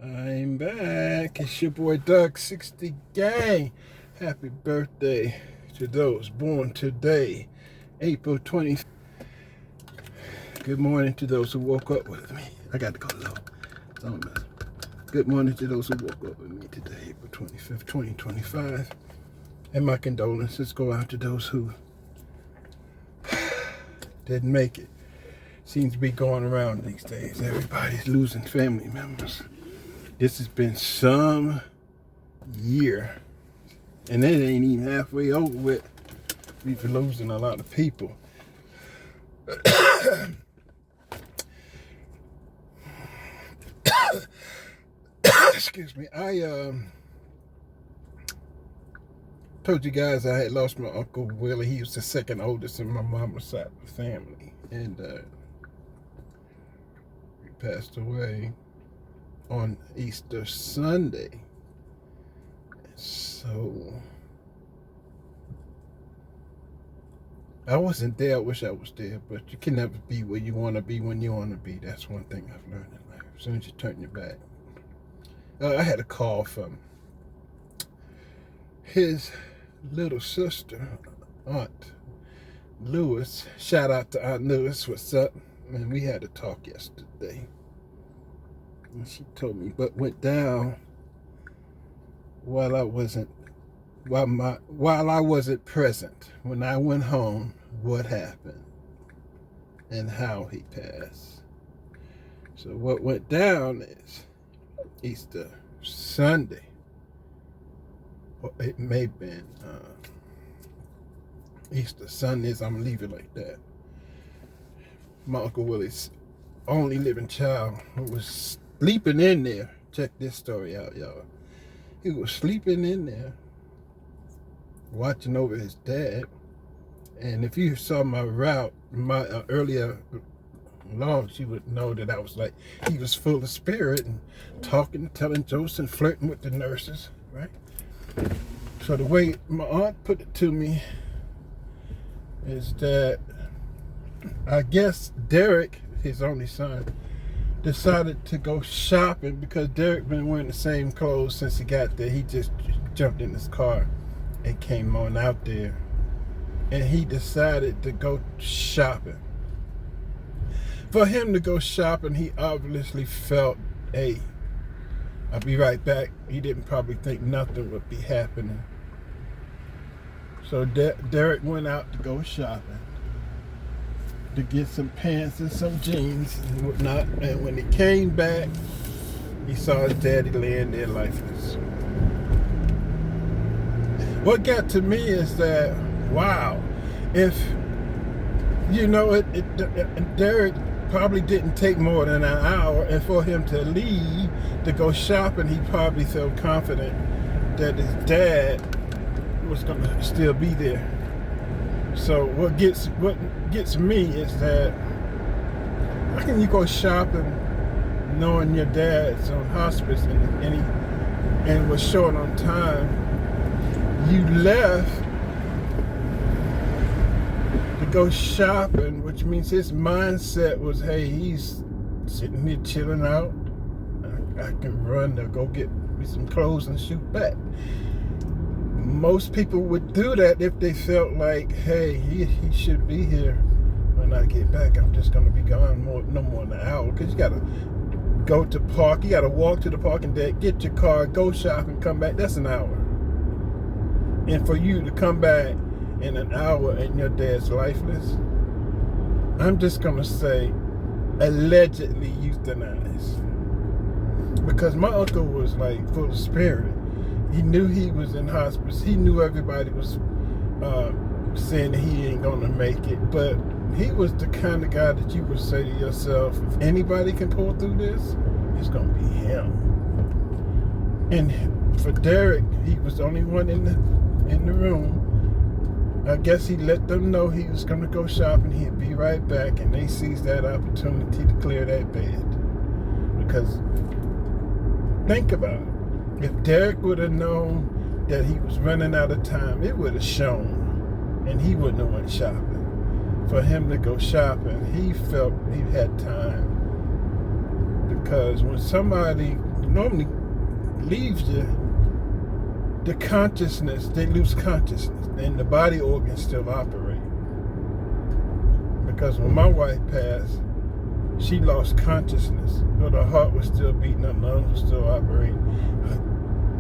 I'm back. It's your boy Doug 60 Gang. Happy birthday to those born today, April 20th. Good morning to those who woke up with me. I got to go low. Good morning to those who woke up with me today, April 25th, 2025. And my condolences go out to those who didn't make it. Seems to be going around these days. Everybody's losing family members. This has been some year, and it ain't even halfway over with. We've been losing a lot of people. Excuse me. I told you guys I had lost my Uncle Willie. He was the second oldest in my mama's side of the family, and he passed away on Easter Sunday. So I wasn't there. I wish I was there, but you can never be where you want to be when you want to be. That's one thing I've learned in life. As soon as you turn your back. I had a call from his little sister, Aunt Lewis. Shout out to Aunt Lewis. What's up? And we had a talk yesterday. And she told me what went down while I wasn't present. When I went home, what happened and how he passed. So what went down is Easter Sunday. Or it may have been Easter Sundays. I'm gonna leave it like that. My Uncle Willie's only living child was sleeping in there. Check this story out, y'all. He was sleeping in there, watching over his dad. And if you saw my route, my earlier logs, you would know that I was like, he was full of spirit and talking, telling jokes and flirting with the nurses, right? So the way my aunt put it to me is that I guess Derek, his only son, decided to go shopping because Derek been wearing the same clothes since he got there. He just jumped in his car and came on out there. And he decided to go shopping. For him to go shopping, he obviously felt, hey, I'll be right back. He didn't probably think nothing would be happening. So Derek went out to go shopping to get some pants and some jeans and whatnot. And when he came back, he saw his daddy laying there lifeless. What got to me is that, wow, if, you know, Derek probably didn't take more than an hour, and for him to leave to go shopping, he probably felt confident that his dad was going to still be there. So what gets me is that, how can you go shopping knowing your dad's on hospice and was short on time? You left to go shopping, which means his mindset was, hey, he's sitting here chilling out. I can run to go get me some clothes and shoot back. Most people would do that if they felt like, hey, he should be here when I get back. I'm just going to be gone no more than an hour, because you got to go to park. You got to walk to the parking deck, get your car, go shopping, come back. That's an hour. And for you to come back in an hour and your dad's lifeless, I'm just going to say allegedly euthanized. Because my uncle was like full of spirit. He knew he was in hospice. He knew everybody was saying that he ain't going to make it. But he was the kind of guy that you would say to yourself, if anybody can pull through this, it's going to be him. And for Derek, he was the only one in the room. I guess he let them know he was going to go shopping. He'd be right back, and they seized that opportunity to clear that bed. Because think about it. If Derek would have known that he was running out of time, it would have shown, and he wouldn't have went shopping. For him to go shopping, he felt he had time to because when somebody normally leaves the consciousness, they lose consciousness, and the body organs still operate. Because when my wife passed, she lost consciousness, but her heart was still beating, her lungs were still operating.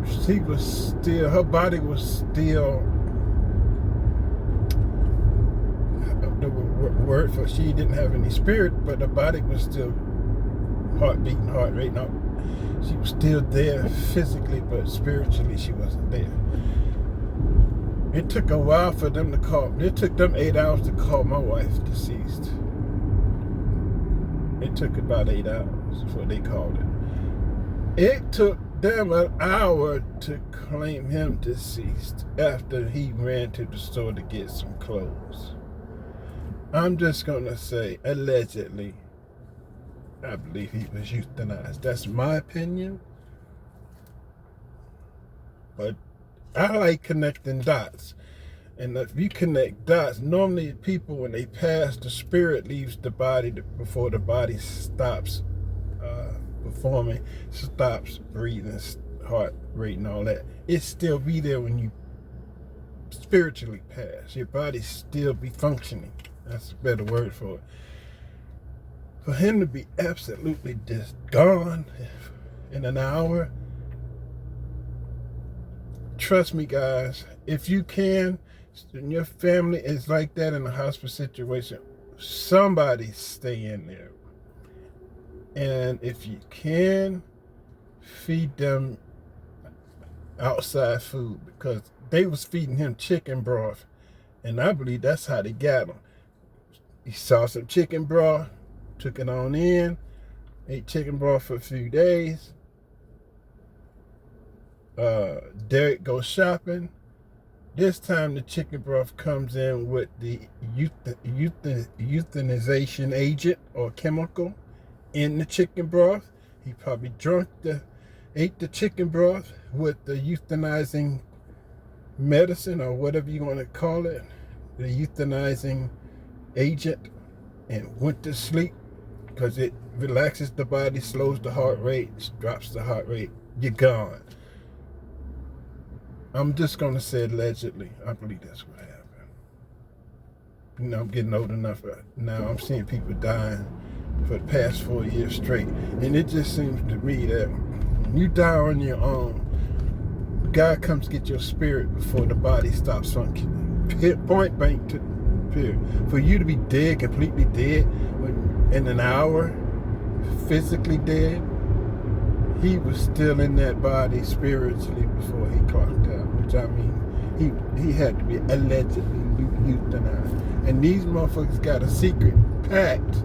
Her body was still, the word for, she didn't have any spirit, but the body was still heart beating, heart rate. No, she was still there physically, but spiritually she wasn't there. It took a while for them to call. It took them 8 hours to call my wife deceased. It took about 8 hours before they called it. It took them an hour to claim him deceased after he ran to the store to get some clothes. I'm just gonna say, allegedly, I believe he was euthanized. That's my opinion. But I like connecting dots. And if you connect dots, normally people, when they pass, the spirit leaves the body before the body stops performing, stops breathing, heart rate and all that. It still be there when you spiritually pass. Your body still be functioning. That's a better word for it. For him to be absolutely just gone in an hour, trust me guys, if you can, and your family is like that in a hospice situation, somebody stay in there. And if you can, feed them outside food, because they was feeding him chicken broth, and I believe that's how they got him. He saw some chicken broth, took it on in, ate chicken broth for a few days. Derek goes shopping. This time the chicken broth comes in with the euthanization agent or chemical in the chicken broth. He probably ate the chicken broth with the euthanizing medicine or whatever you want to call it, the euthanizing agent, and went to sleep because it relaxes the body, slows the heart rate, drops the heart rate. You're gone. I'm just going to say allegedly. I believe that's what happened. You know, I'm getting old enough now. I'm seeing people dying for the past 4 years straight. And it just seems to me that when you die on your own, God comes get your spirit before the body stops functioning. Point blank to period. For you to be dead, completely dead, in an hour, physically dead, he was still in that body spiritually before he clocked out, which I mean, he had to be allegedly euthanized. And these motherfuckers got a secret pact.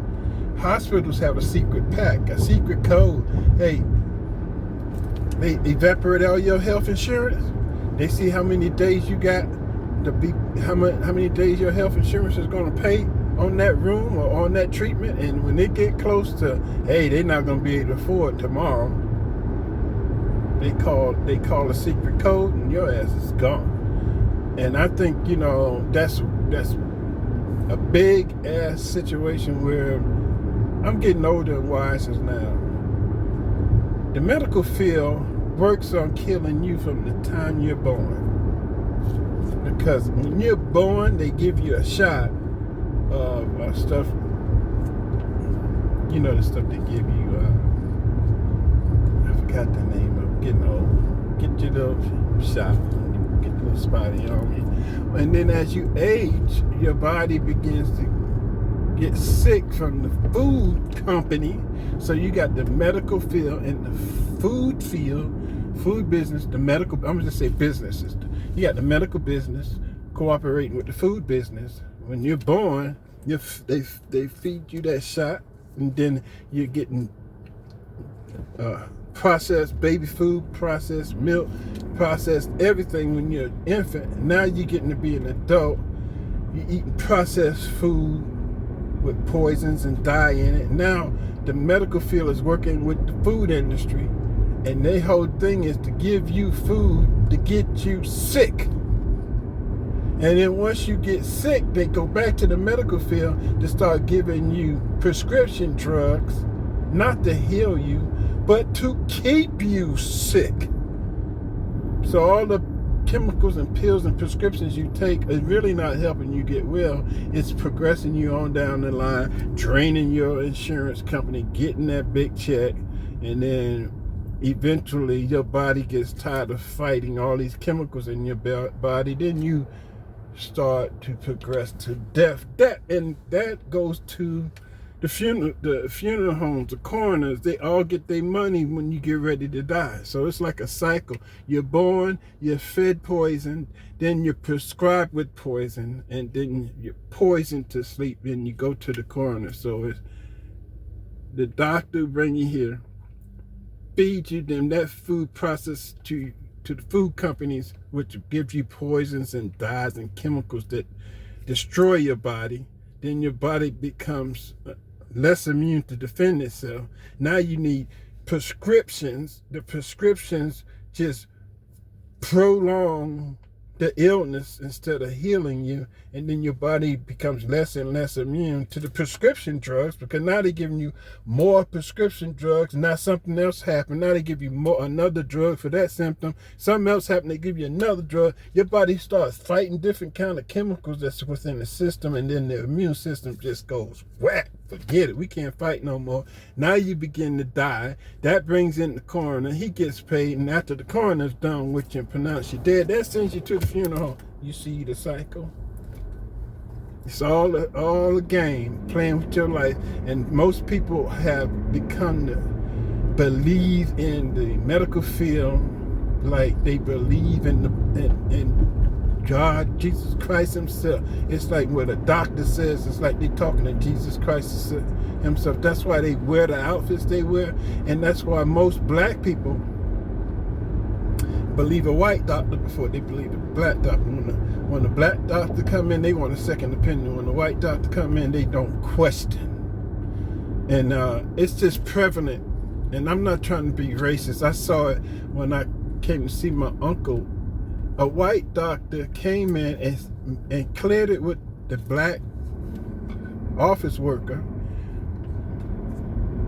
Hospitals have a secret pact, a secret code. Hey, they evaporate all your health insurance. They see how many days you got to be, how many days your health insurance is going to pay on that room or on that treatment. And when they get close to, hey, they're not going to be able to afford tomorrow, they call a secret code and your ass is gone. And I think, you know, that's a big ass situation where I'm getting older and wiser now. The medical field works on killing you from the time you're born. Because when you're born, they give you a shot of stuff, you know, the stuff they give you, I forgot the name of it, getting old. Get your little shot, get a little spotty on me. And then as you age, your body begins to get sick from the food company. So you got the medical field and the food field, food business, the medical, I'm gonna just say businesses. You got the medical business cooperating with the food business. When you're born, they feed you that shot, and then you're getting processed baby food, processed milk, processed everything when you're an infant. Now you're getting to be an adult. You're eating processed food with poisons and dye in it. Now the medical field is working with the food industry, and their whole thing is to give you food to get you sick. And then once you get sick, they go back to the medical field to start giving you prescription drugs not to heal you, but to keep you sick. So all the chemicals and pills and prescriptions you take are really not helping you get well. It's progressing you on down the line, draining your insurance company, getting that big check, and then eventually your body gets tired of fighting all these chemicals in your body. Then you start to progress to death. That goes to the funeral homes, the coroners. They all get their money when you get ready to die. So it's like a cycle. You're born, you're fed poison, then you're prescribed with poison, and then you're poisoned to sleep, and you go to the coroner. So it's the doctor bring you here, feed you, then that food processed to the food companies, which gives you poisons and dyes and chemicals that destroy your body. Then your body becomes less immune to defend itself. Now you need prescriptions. The prescriptions just prolong the illness instead of healing you, and then your body becomes less and less immune to the prescription drugs, because now they're giving you more prescription drugs. Now something else happened. Now they give you another drug for that symptom. Something else happened. They give you another drug. Your body starts fighting different kind of chemicals that's within the system, and then the immune system just goes whack. Forget it. We can't fight no more. Now you begin to die. That brings in the coroner. He gets paid, and after the coroner's done with you and pronounce you dead, that sends you to the funeral home. You see the cycle? It's all a game, playing with your life. And most people have become to believe in the medical field like they believe in God, Jesus Christ himself. It's like what a doctor says. It's like they're talking to Jesus Christ himself. That's why they wear the outfits they wear. And that's why most black people believe a white doctor before they believe a black doctor. When the black doctor come in, they want a second opinion. When the white doctor come in, they don't question. And it's just prevalent. And I'm not trying to be racist. I saw it when I came to see my uncle. A white doctor came in and cleared it with the black office worker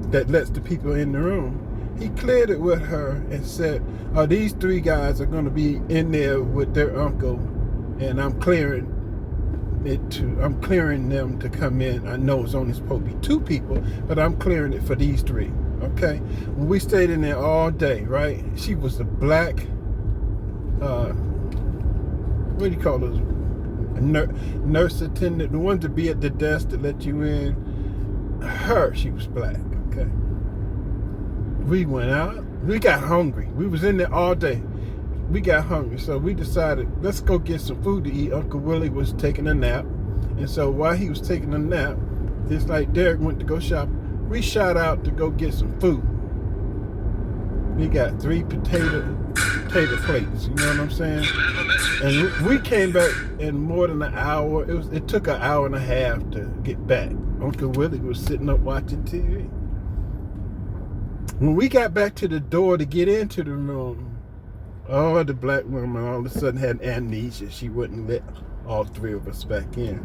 that lets the people in the room. He cleared it with her and said, "Oh, these three guys are going to be in there with their uncle, and I'm clearing them to come in. I know it's only supposed to be two people, but I'm clearing it for these three." Okay, we stayed in there all day, right? She was a black, what do you call those? Nurse attendant, the one to be at the desk to let you in. She was black. Okay. We went out. We got hungry. We was in there all day. We got hungry, so we decided, let's go get some food to eat. Uncle Willie was taking a nap, and so while he was taking a nap, just like Derek went to go shop, we shot out to go get some food. We got 3 potato plates, you know what I'm saying? And we came back in more than an hour. It took an hour and a half to get back. Uncle Willie was sitting up watching TV. When we got back to the door to get into the room, the black woman all of a sudden had amnesia. She wouldn't let all 3 of us back in.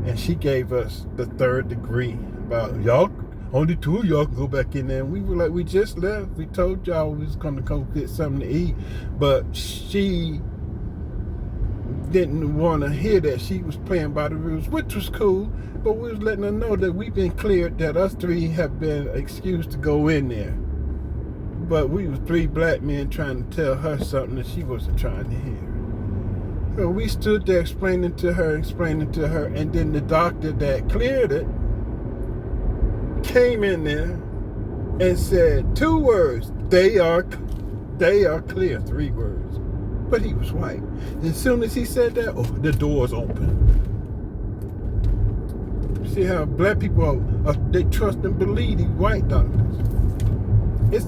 And she gave us the 3rd degree about, y'all, only 2 of y'all can go back in there. And we were like, we just left. We told y'all we was going to go get something to eat. But she didn't want to hear that. She was playing by the rules, which was cool. But we was letting her know that we've been cleared, that us 3 have been excused to go in there. But we was 3 black men trying to tell her something that she wasn't trying to hear. So we stood there explaining to her, and then the doctor that cleared it came in there and said 2 words, they are clear, 3 words. But he was white. As soon as he said that, the doors open. See how black people they trust and believe these white doctors. It's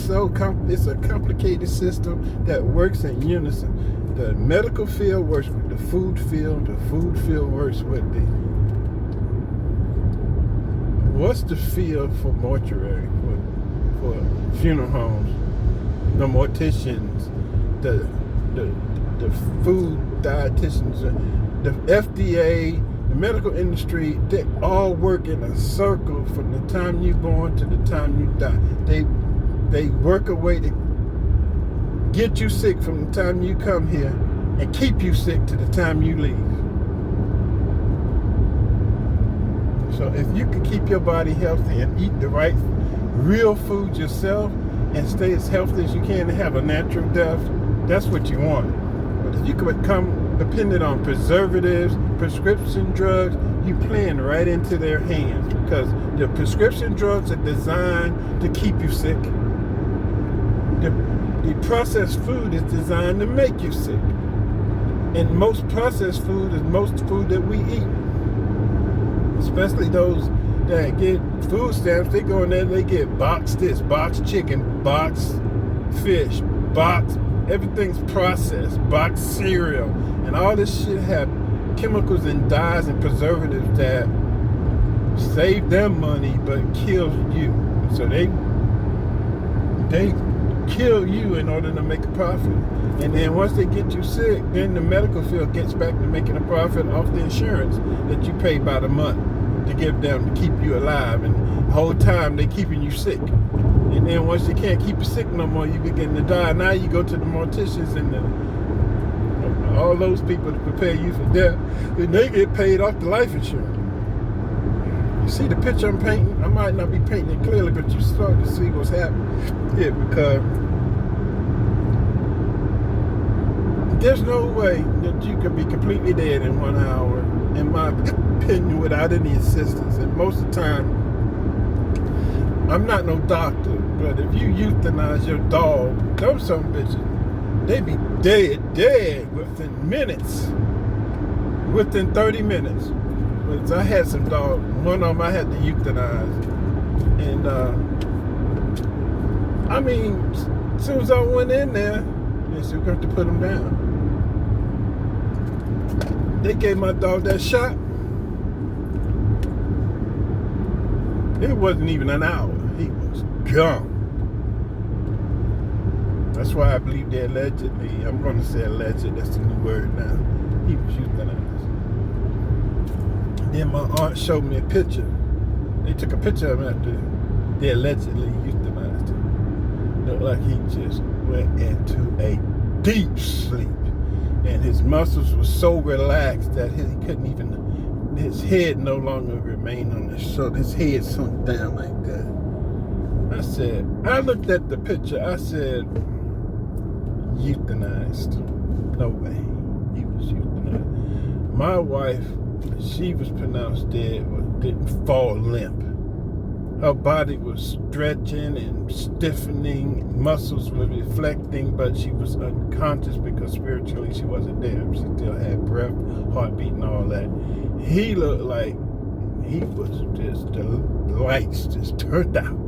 a complicated system that works in unison. The medical field works with the food field. The food field works with what's the field for mortuary, for funeral homes, the morticians, the food dietitians, the FDA, the The medical industry, they all work in a circle from the time you're born to the time you die. They work a way to get you sick from the time you come here and keep you sick to the time you leave. So if you can keep your body healthy and eat the right real food yourself and stay as healthy as you can and have a natural death, that's what you want. But if you can become dependent on preservatives, prescription drugs, you playing right into their hands, because the prescription drugs are designed to keep you sick. The processed food is designed to make you sick. And most processed food is most food that we eat. Especially those that get food stamps, they go in there and they get boxed this, boxed chicken, boxed fish, boxed, everything's processed, boxed cereal. And all this shit have chemicals and dyes and preservatives that save them money but kills you. So they kill you in order to make a profit. And then once they get you sick, then the medical field gets back to making a profit off the insurance that you pay by the month to give them to keep you alive. And the whole time they keeping you sick. And then once they can't keep you sick no more, you begin to die. Now you go to the morticians and all those people to prepare you for death, and they get paid off the life insurance. You see the picture I'm painting? I might not be painting it clearly, but you start to see what's happening here, because there's no way that you can be completely dead in 1 hour, in my opinion, without any assistance. And most of the time, I'm not no doctor, but if you euthanize your dog, those some bitches, they be dead within minutes, within 30 minutes. But I had some dogs, one of them I had to euthanize. And I mean, as soon as I went in there, they said, we're going to put him down. They gave my dog that shot. It wasn't even an hour. He was gone. That's why I believe they allegedly, I'm going to say alleged, that's the new word now. He was euthanized. Then my aunt showed me a picture. They took a picture of him after they allegedly euthanized him. Looked like he just went into a deep sleep. And his muscles were so relaxed that he couldn't even, his head no longer remained on his shoulder. His head sunk down like that. I looked at the picture, I said, euthanized. No way. He was euthanized. My wife, she was pronounced dead, but didn't fall limp. Her body was stretching and stiffening, muscles were reflecting, but she was unconscious because spiritually she wasn't there. She still had breath, heartbeat, and all that. He looked like he was just, the lights just turned out.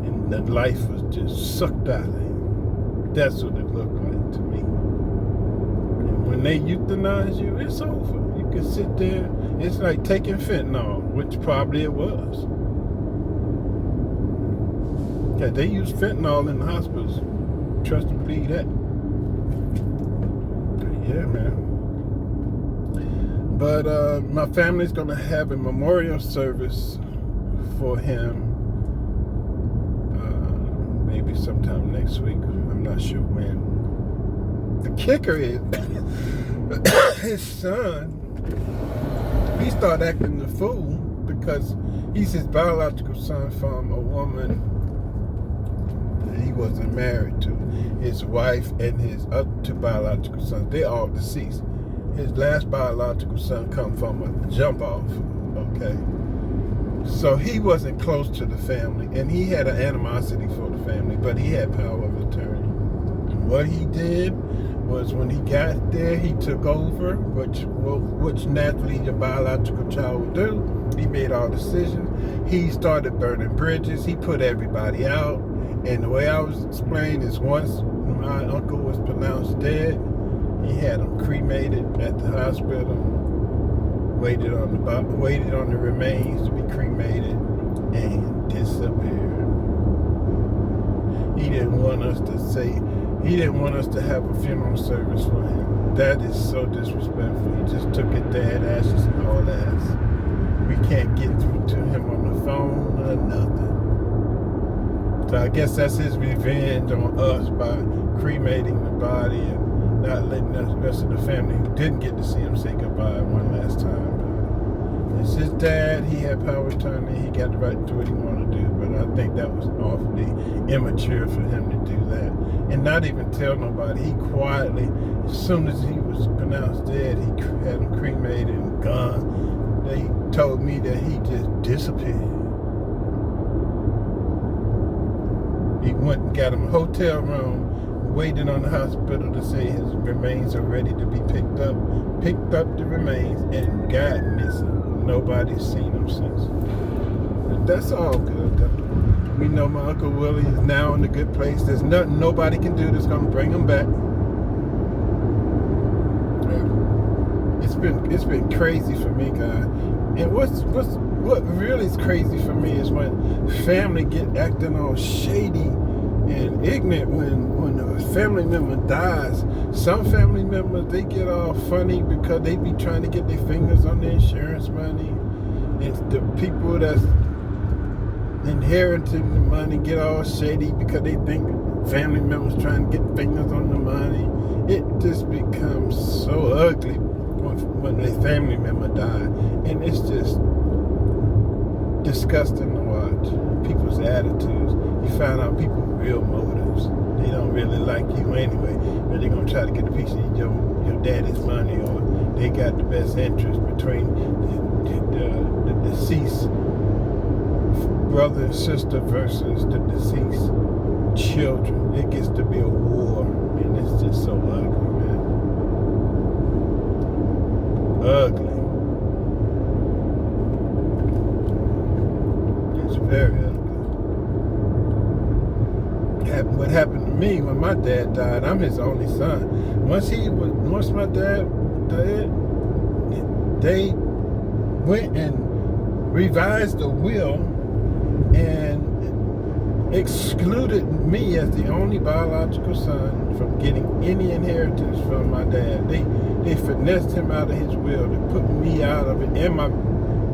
And the life was just sucked out of him. That's what it looked like to me. And when they euthanize you, it's over. You can sit there. It's like taking fentanyl, which probably it was. Yeah, they use fentanyl in the hospitals. Trust and believe that. But yeah, man. But my family's gonna have a memorial service for him. Maybe sometime next week. I'm not sure when. The kicker is his son. He started acting the fool because he's his biological son from a woman he wasn't married to. His wife and his other two biological sons, they all deceased. His last biological son come from a jump off, okay? So he wasn't close to the family, and he had an animosity for the family, but he had power of attorney. And what he did was when he got there, he took over, which naturally your biological child would do. He made all decisions. He started burning bridges. He put everybody out. And the way I was explained is once my uncle was pronounced dead, he had him cremated at the hospital, waited on the remains to be cremated, and disappeared. He didn't want us to say, He didn't want us to have a funeral service for him. That is so disrespectful. He just took it dead ashes and all ass. We can't get through to him on the phone or nothing. So I guess that's his revenge on us by cremating the body and not letting the rest of the family who didn't get to see him say goodbye one last time. But it's his dad. He had power of attorney. He got the right to do what he wanted to do. But I think that was awfully immature for him to do that. And not even tell nobody. He quietly, as soon as he was pronounced dead, he had him cremated and gone. They told me that he just disappeared. He went and got him a hotel room, waited on the hospital to say his remains are ready to be picked up the remains, and got missing. Nobody's seen him since. But that's all good, though. We know my Uncle Willie is now in a good place. There's nothing nobody can do that's going to bring him back. It's been crazy for me, guys. And what really is crazy for me is when family get acting all shady and ignorant when a family member dies. Some family members, they get all funny because they be trying to get their fingers on the insurance money. And the people that's inheriting the money get all shady because they think family members trying to get fingers on the money. It just becomes so ugly when a family member die, and it's just disgusting to watch people's attitudes. You find out people's real motives. They don't really like you anyway, but they're gonna try to get a piece of your daddy's money, or they got the best interest between the deceased brother and sister versus the deceased children. It gets to be a war, and it's just so ugly, man. Ugly. It's very ugly. What happened to me when my dad died, I'm his only son. Once my dad died, they went and revised the will and excluded me as the only biological son from getting any inheritance from my dad. They finessed him out of his will to put me out of it, and my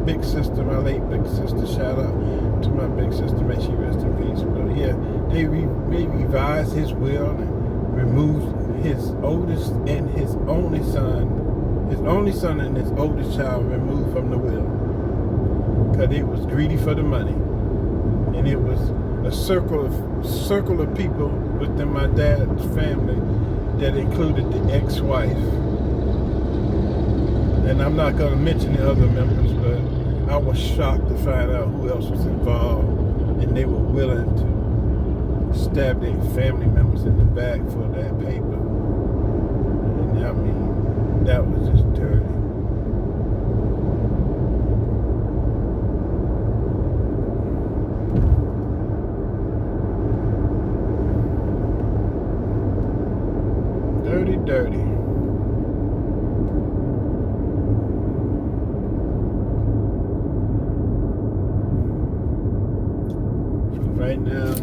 big sister, my late big sister. Shout out to my big sister, may she rest in peace. But yeah, they revised his will and removed his oldest and his only son and his oldest child removed from the will because he was greedy for the money, and it was a circle of people within my dad's family that included the ex-wife. And I'm not going to mention the other members, but I was shocked to find out who else was involved, and they were willing to stab their family members in the back for that paper. And I mean, that was just dirty. Dirty. Right now,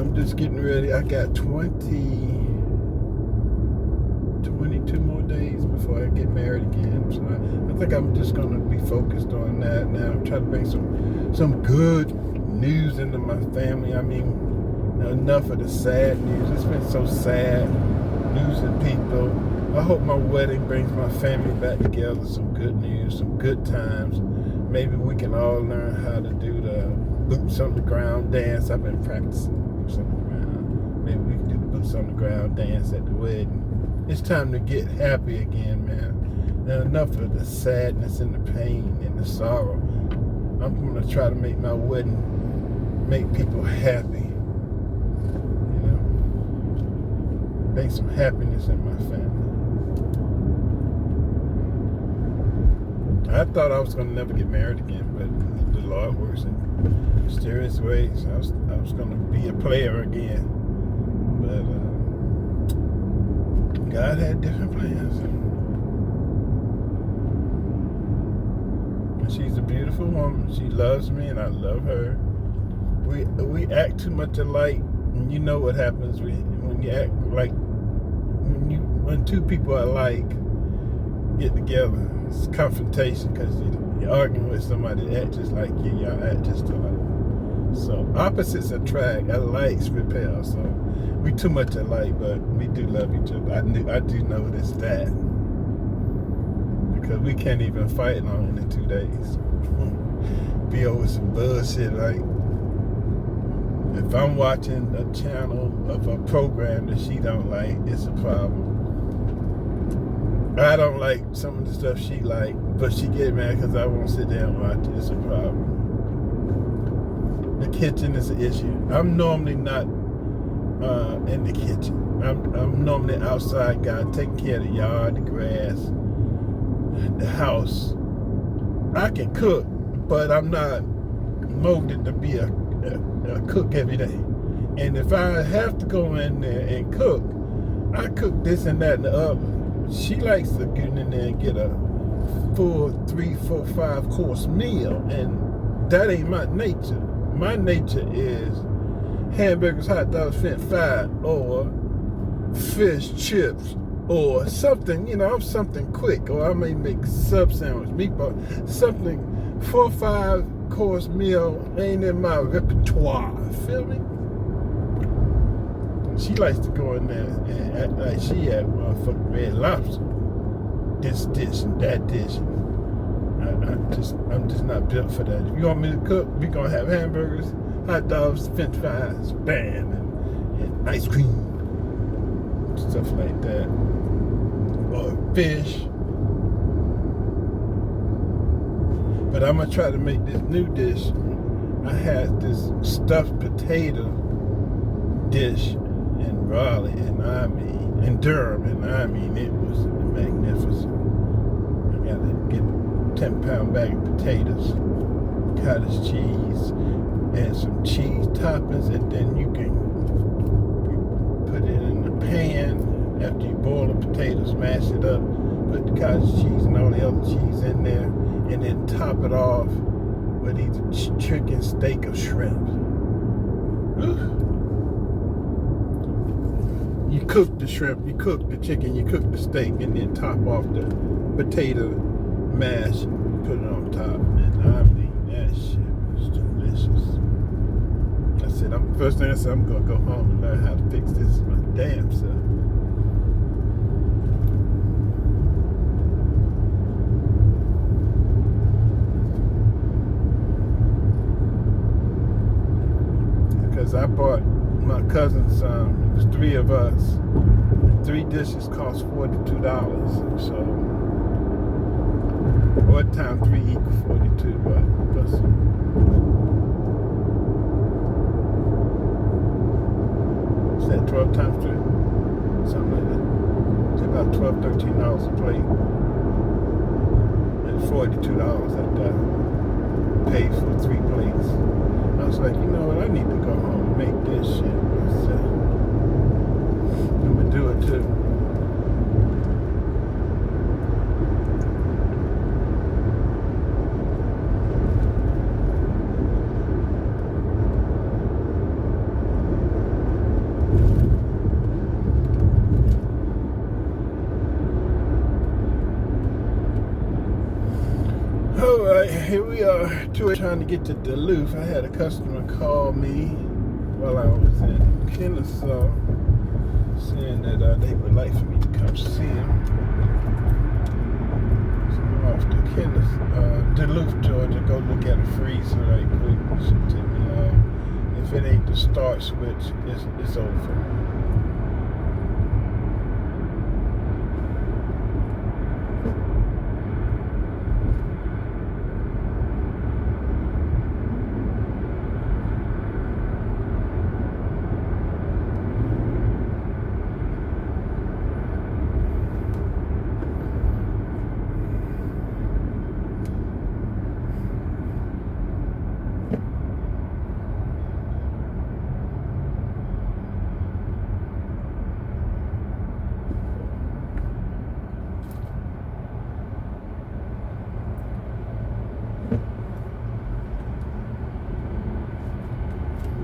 I'm just getting ready. I got 22 more days before I get married again. So I think I'm just going to be focused on that now. I'm trying to bring some good news into my family. I mean, enough of the sad news. It's been so sad losing people. I hope my wedding brings my family back together. Some good news, some good times. Maybe we can all learn how to do the boots on the ground dance. I've been practicing boots on the ground. Maybe we can do the boots on the ground dance at the wedding. It's time to get happy again, man. Now, enough of the sadness and the pain and the sorrow. I'm going to try to make my wedding make people happy. Make some happiness in my family. I thought I was going to never get married again, but the Lord works in mysterious ways. I was going to be a player again, but God had different plans. And she's a beautiful woman. She loves me, and I love her. We act too much alike And you know what happens when you act like when two people alike get together. It's confrontation because you're arguing with somebody that acts just like you. Y'all act just alike. So opposites attract, alike repel. So we too much alike, but we do love each other. I do notice that because we can't even fight long in 2 days. Be over some bullshit like. If I'm watching a channel of a program that she don't like, it's a problem. I don't like some of the stuff she like, but she get mad because I won't sit there and watch it. It's a problem. The kitchen is an issue. I'm normally not in the kitchen. I'm normally outside guy taking care of the yard, the grass, the house. I can cook, but I'm not molded to be a cook every day. And if I have to go in there and cook, I cook this and that in the oven. She likes to get in there and get a full 3, 4, 5 course meal, and that ain't my nature. My nature is hamburgers, hot dogs, French fries, or fish chips, or something, something quick, or I may make sub sandwich, meatball, something 4, 5 course meal ain't in my repertoire. Feel me? She likes to go in there and act like she had motherfucking Red Lobster. This dish and that dish. I'm just not built for that. If you want me to cook, we gonna have hamburgers, hot dogs, French fries, bam, and ice cream, stuff like that, or fish. But I'm gonna try to make this new dish. I had this stuffed potato dish in Raleigh, and in Durham, and it was magnificent. I gotta get a 10-pound bag of potatoes, cottage cheese, and some cheese toppings, and then you can put it in the pan after you boil the potatoes, mash it up, put the cottage cheese and all the other cheese in there, and then top it off with either chicken, steak, or shrimp. Ooh. You cook the shrimp, you cook the chicken, you cook the steak, and then top off the potato mash and put it on top. And that shit was delicious. I said, first thing I said, I'm gonna go home and learn how to fix this my damn self. Because I bought my cousin's it was 3 of us. 3 dishes cost $42. So what time 3 equal 42? But is that 12 times 3? Something like that. It's about $12, $13 a plate. And $42 at that. Paid for 3 plates. I was like, you know what? I need to go home and make this shit myself. I'm gonna do it too. Alright, here we are, trying to get to Duluth. I had a customer call me while I was in Kennesaw, saying that they would like for me to come see him. So I'm off to Duluth, Georgia, go look at a freezer right quick. Should take me long. If it ain't the start switch, it's over.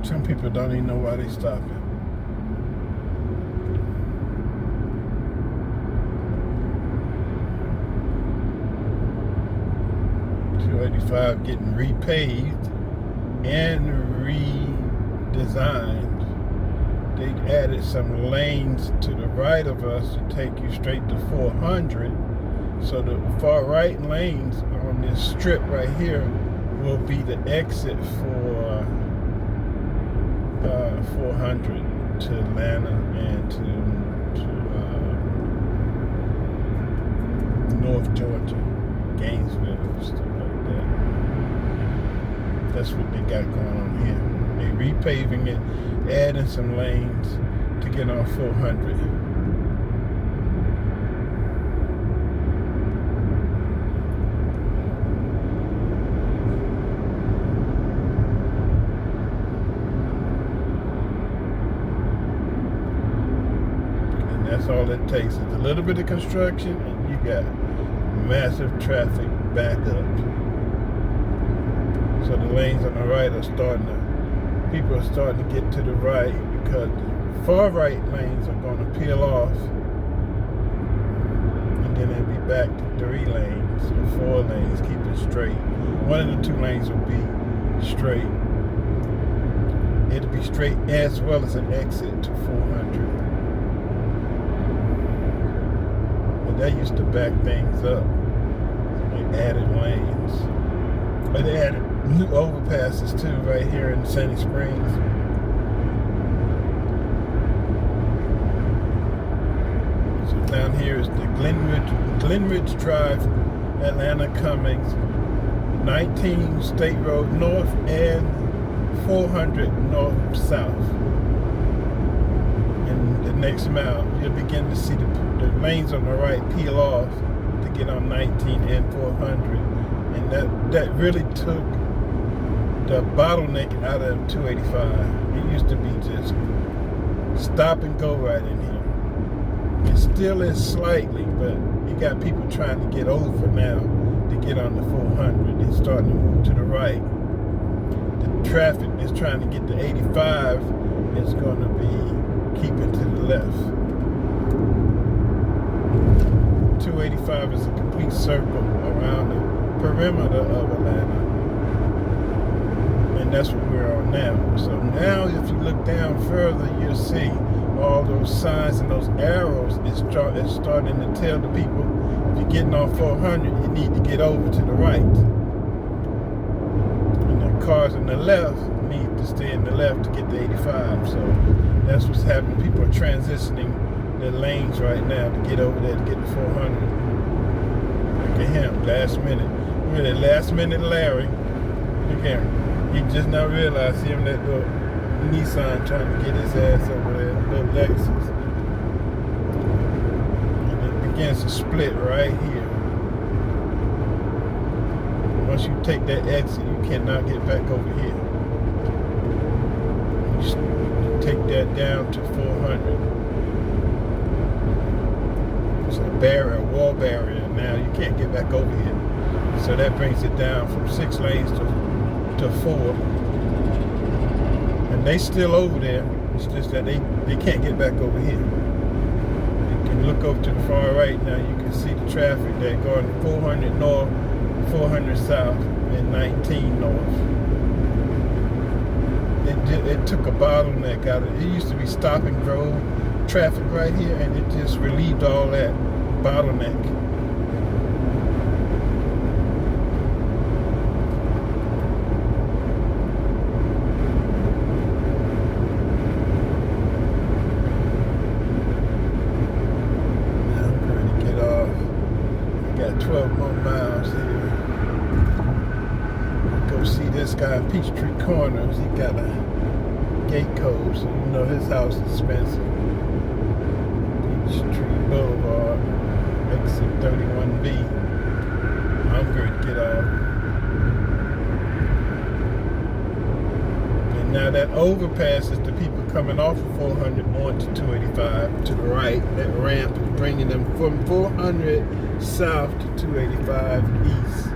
Some people don't even know why they stopping. 285 getting repaved and redesigned. They added some lanes to the right of us to take you straight to 400. So the far right lanes on this strip right here will be the exit for 400 to Atlanta and to North Georgia, Gainesville, stuff like that. That's what they got going on here. They repaving it, adding some lanes to get on 400. And that's all it takes is a little bit of construction and you got massive traffic backup. So the lanes on the right are people are starting to get to the right because the far right lanes are going to peel off and then it'll be back to 3 lanes or 4 lanes, keep it straight. One of the 2 lanes will be straight. It'll be straight as well as an exit to 400. But that used to back things up. They added lanes. But they added new overpasses too right here in Sandy Springs. So down here is the Glenridge Drive, Atlanta Cummings, 19 State Road North and 400 North South. And the next mile, you'll begin to see the lanes on the right peel off to get on 19 and 400. And that really took the bottleneck out of 285. It used to be just stop and go right in here. It still is slightly, but you got people trying to get over now to get on the 400. They're starting to move to the right. The traffic is trying to get to 85. It's going to be keeping to the left. 285 is a complete circle around the perimeter of Atlanta. And that's what we're on now. So now if you look down further, you'll see all those signs and those arrows is starting to tell the people, if you're getting on 400, you need to get over to the right. And the cars on the left need to stay in the left to get to 85. So that's what's happening. People are transitioning their lanes right now to get over there to get to 400. Look at him, last minute. Really, last minute Larry. Look at him. He just now realized him that little Nissan trying to get his ass over there, little Lexus. And it begins to split right here. Once you take that exit, you cannot get back over here. You take that down to 400. It's a barrier, a wall barrier. Now you can't get back over here. So that brings it down from 6 lanes to 4. And they still over there. It's just that they can't get back over here. You can look over to the far right now. You can see the traffic there going 400 north, 400 south, and 19 north. It took a bottleneck out of it. It used to be stop and go traffic right here, and it just relieved all that bottleneck. Now I'm going to get off. I got 12 more miles here. Go see this guy in Peachtree Corners. He got a gate code, so you know his house is expensive. Peachtree Boulevard, exit 31B. I'm going to get off. And now that overpasses the people coming off of 400 onto 285 to the right. That ramp is bringing them from 400 south to 285 east.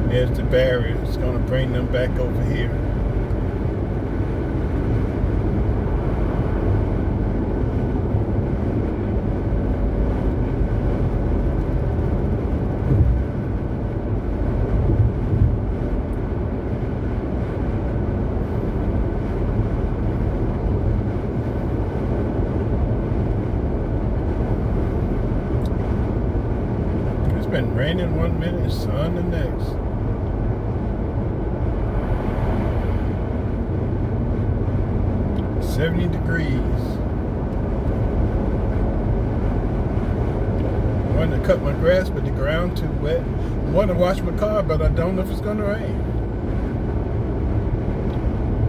There's the barrier. It's going to bring them back over here. raining 1 minute, sun the next. $70 degrees. I wanted to cut my grass, but the ground too wet. I want to wash my car, but I don't know if it's going to rain.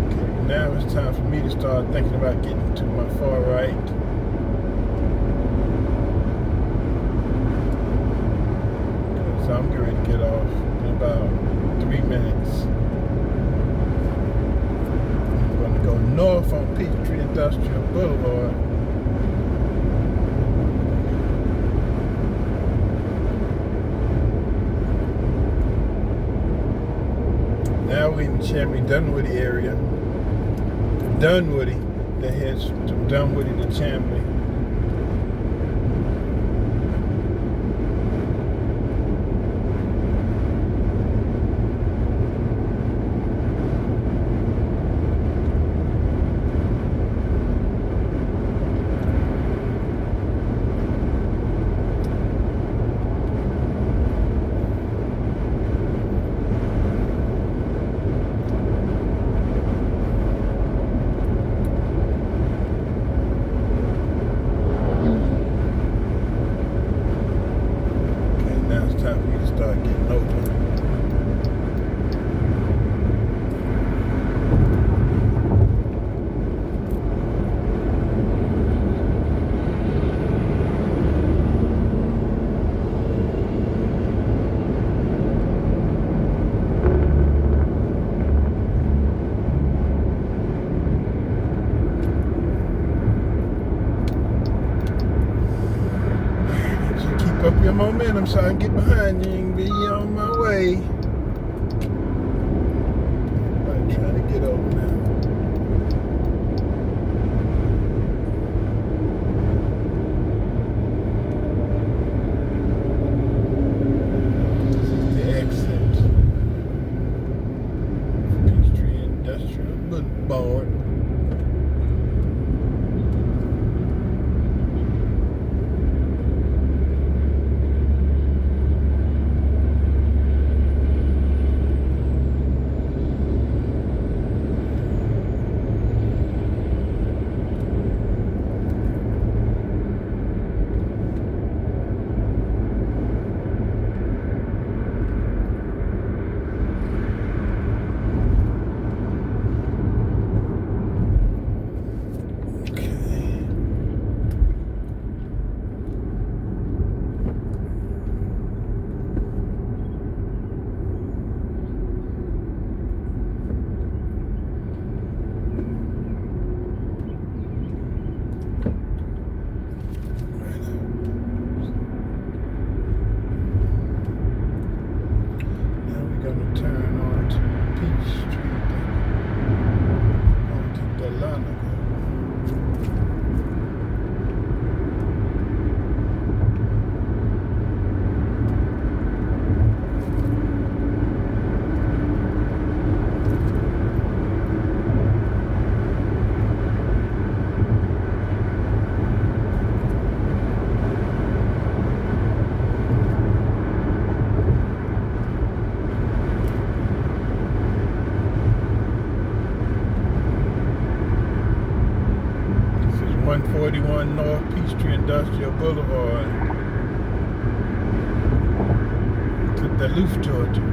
Okay, now it's time for me to start thinking about getting to my far right. So I'm getting ready to get off in about 3 minutes. I'm going to go north on Peachtree Industrial Boulevard. Now we're in the Chamblee Dunwoody area. Dunwoody, that heads from Dunwoody to Chamblee. Time for me to start getting over. Up your momentum so I can get behind you and be on my way. Everybody trying to get over now. This is the exit. Peachtree Industrial Boulevard. Turn on to Peachtree, on to Dahlonega. This is 141 North Peachtree Industrial Boulevard to Duluth, Georgia.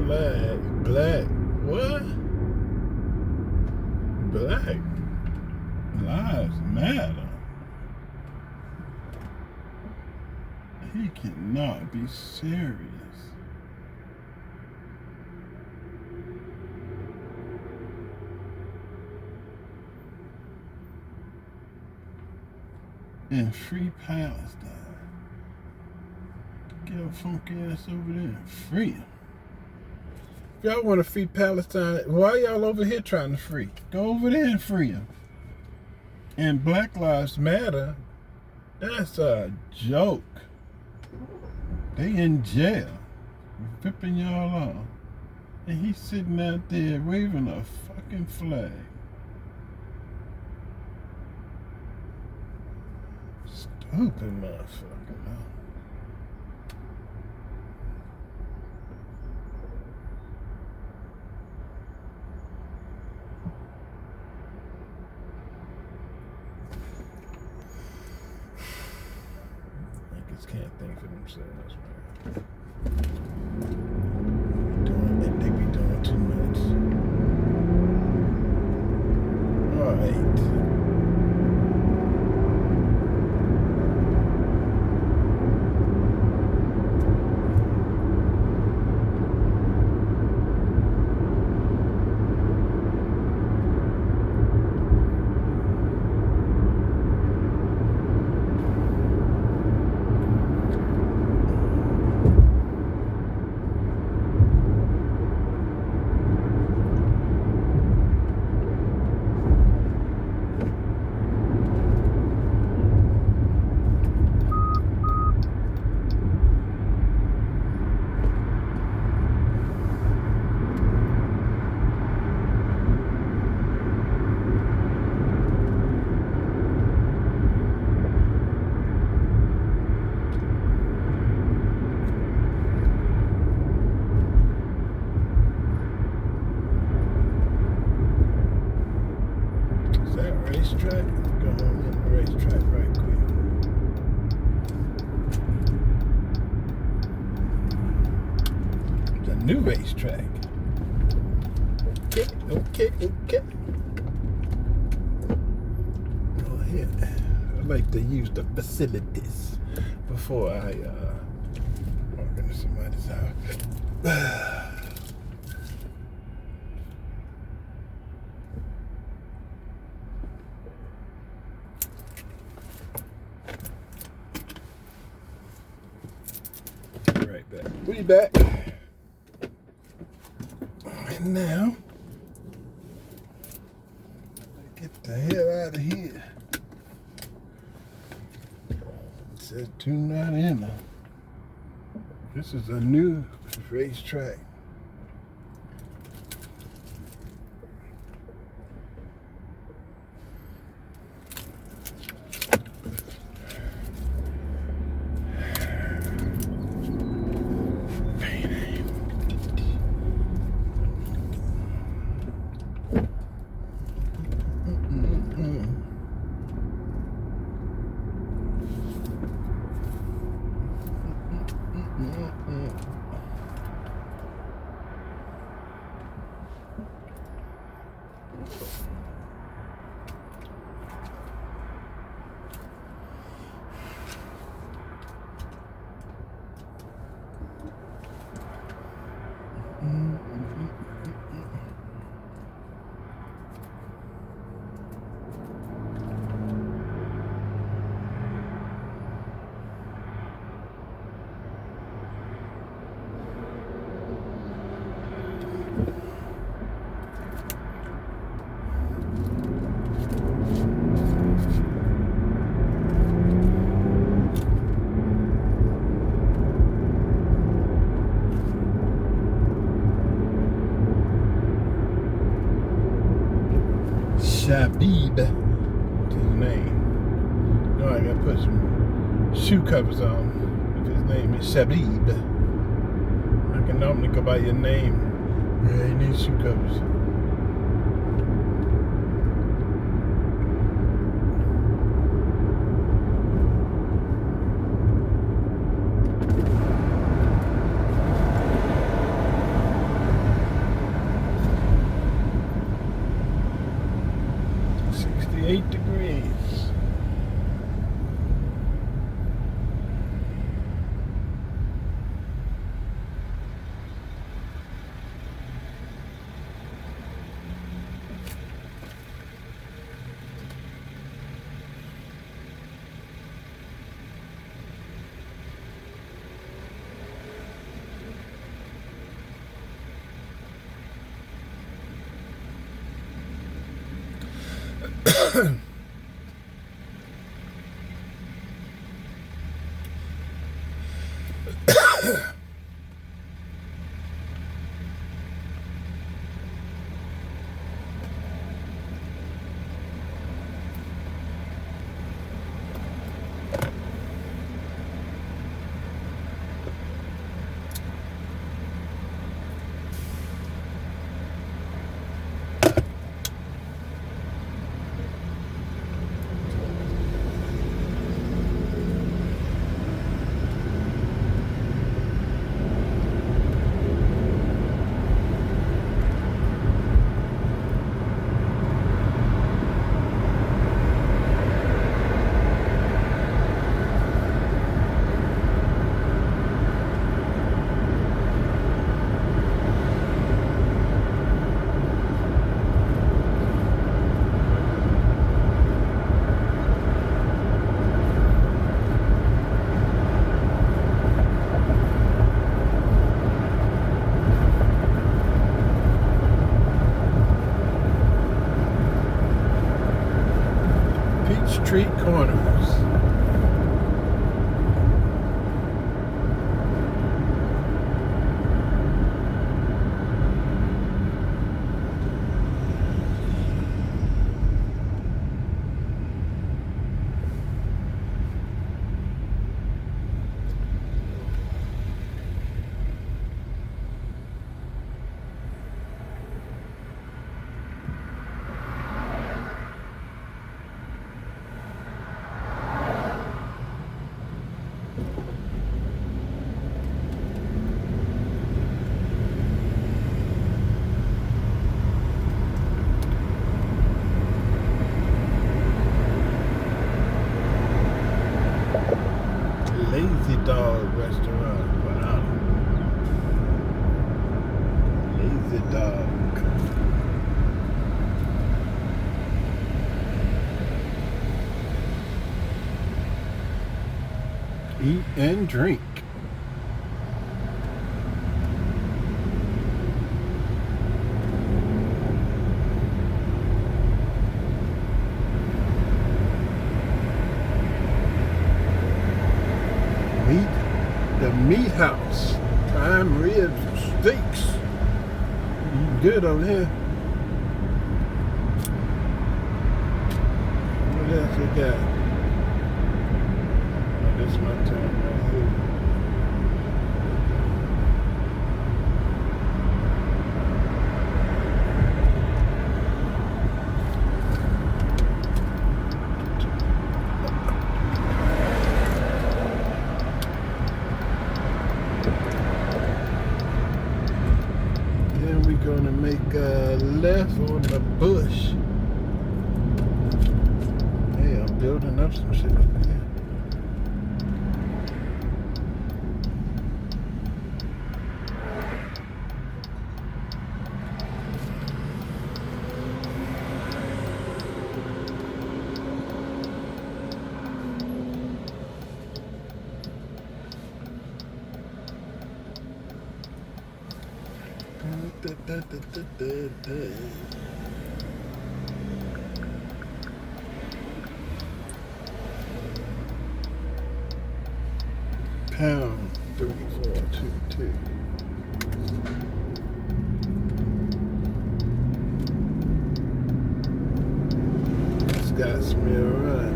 flag. Black. What? Black lives matter. He cannot be serious. And free Palestine. Get a funky ass over there and free him. If y'all want to free Palestine, why y'all over here trying to free? Go over there and free them. And Black Lives Matter, that's a joke. They in jail, ripping y'all off. And he's sitting out there waving a fucking flag. Stupid motherfucker, man. Can't think for themselves, man. They be doing too much. All right. Racetrack. Go on in the racetrack right quick. It's a new racetrack. Okay. Oh yeah. I like to use the facilities before I walk into somebody's house. We back. And now, get the hell out of here. It says do not enter. This is a new racetrack. Shabib to his name. No, I gotta put some shoe covers on if his name is Shabib. I can normally go by your name. Yeah, you need shoe covers. Peachtree Corners. Lazy Dog Restaurant. Wow. Lazy Dog. Eat and drink. The Meat House. Prime rib steaks. Good over here. What else we got? Oh, this is my turn right here. Gonna make a left on the bush. Hey, I'm building up some shit up here. Pound 3422. Scottsmere Run.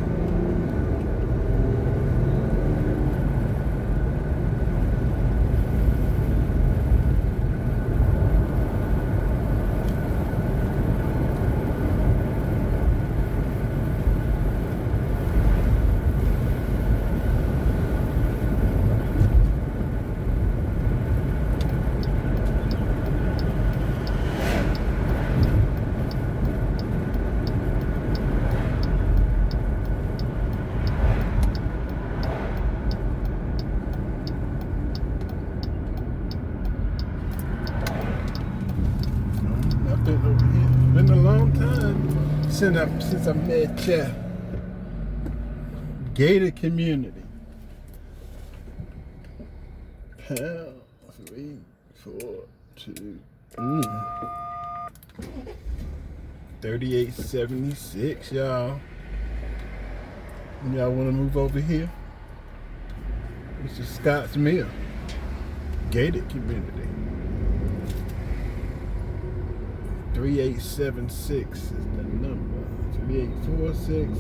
Been over here. Been a long time since I met you. Gated community. Pound 342. 3876, y'all. Y'all want to move over here? This is Scotts Mill, gated community. 3876 is the number. 3846.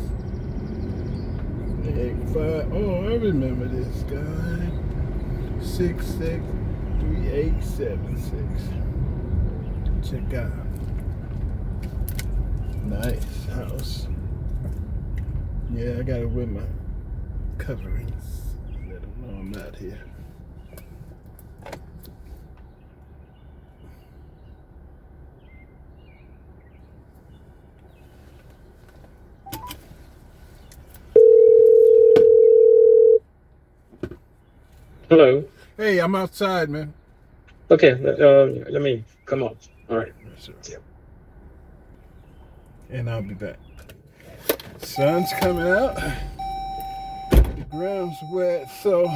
385. Oh, I remember this guy. 663876. Check out. Nice house. Yeah, I gotta wear my coverings. Let them know I'm out here. Hello. Hey, I'm outside, man. Okay, let me come up. All right. Yes, sir. Yeah. And I'll be back. Sun's coming out. The ground's wet, so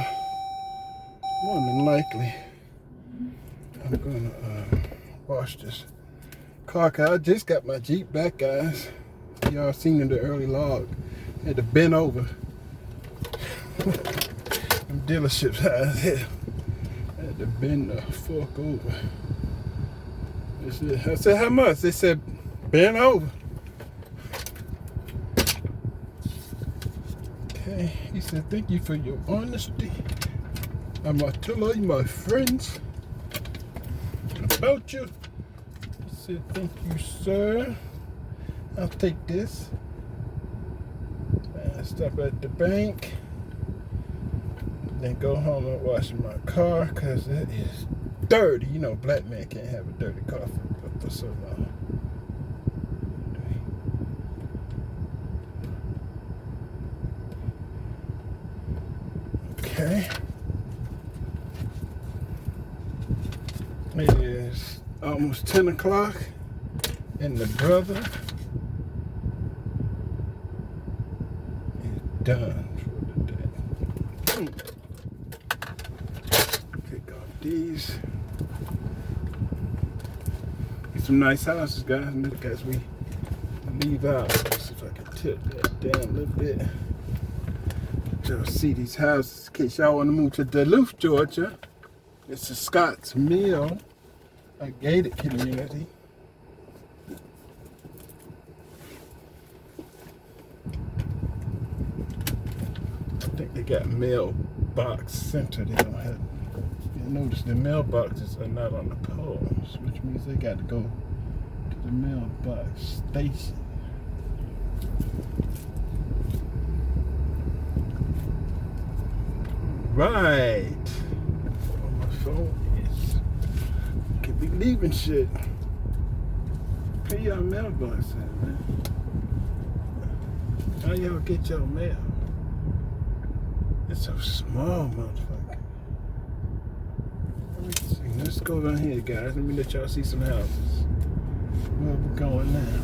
more than likely I'm gonna wash this car. I just got my Jeep back, guys. Y'all seen in the early log. Had to bend over. Them dealerships I had to bend the fork over. I said, how much? They said, bend over. Okay, he said, thank you for your honesty. I'm gonna tell all my friends about you. He said, thank you, sir. I'll take this. I stop at the bank. Then go home and wash my car because it is dirty. You know, black man can't have a dirty car for so long. Okay. It is almost 10 o'clock and the brother is done for the day. Pick off these. Get some nice houses, guys. Look, as we leave out. Let's see if I can tilt that down a little bit. Y'all see these houses in case y'all want to move to Duluth, Georgia. It's a Scotts Mill, a gated community. I think they got mailbox center. They don't have. You notice the mailboxes are not on the poles, which means they got to go to the mailbox station. Right. On my phone is. Could be leaving shit. Pay y'all mailbox at, man. How y'all get your mail? It's so small, motherfucker. Let me see. Let's go down here, guys. Let me let y'all see some houses. Where we going now?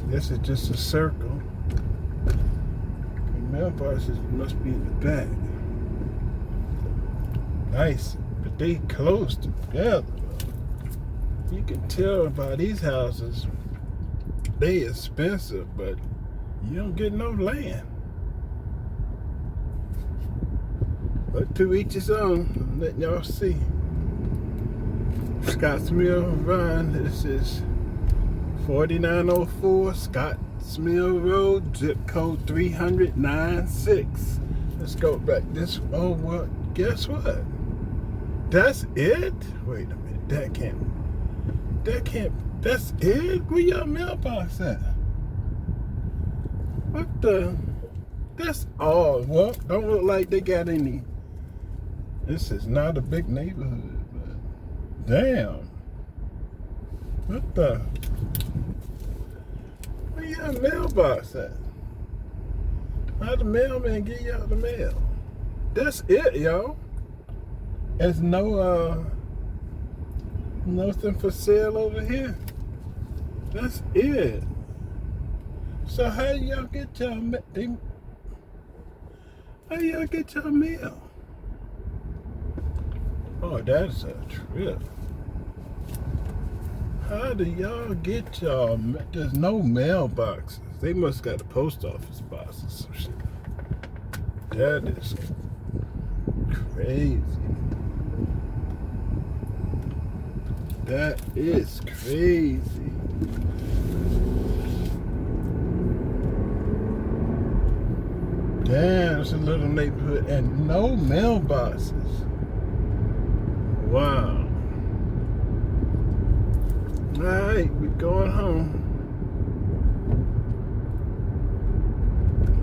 This is just a circle. Mailboxes must be in the back. Nice, but they close together. You can tell by these houses, they expensive, but you don't get no land. But to each his own. I'm letting y'all see. Scotts Mill, Vine. This is 4904 Scotts Mill Road, zip code 30096. Let's go back this. Oh, well, guess what? That's it? Wait a minute. That can't. That's it? Where your mailbox at? What the? That's all. Well, don't look like they got any. This is not a big neighborhood, but damn. What the? Where your mailbox at? How the mailman get y'all the mail? That's it, y'all. There's no nothing for sale over here. That's it. So how y'all get y'all how y'all get y'all mail? Oh, that's a trip. How do y'all get y'all? There's no mailboxes. They must got a post office box or some shit. That is crazy. That is crazy. Damn, it's a little neighborhood and no mailboxes. Wow. Alright, we're going home.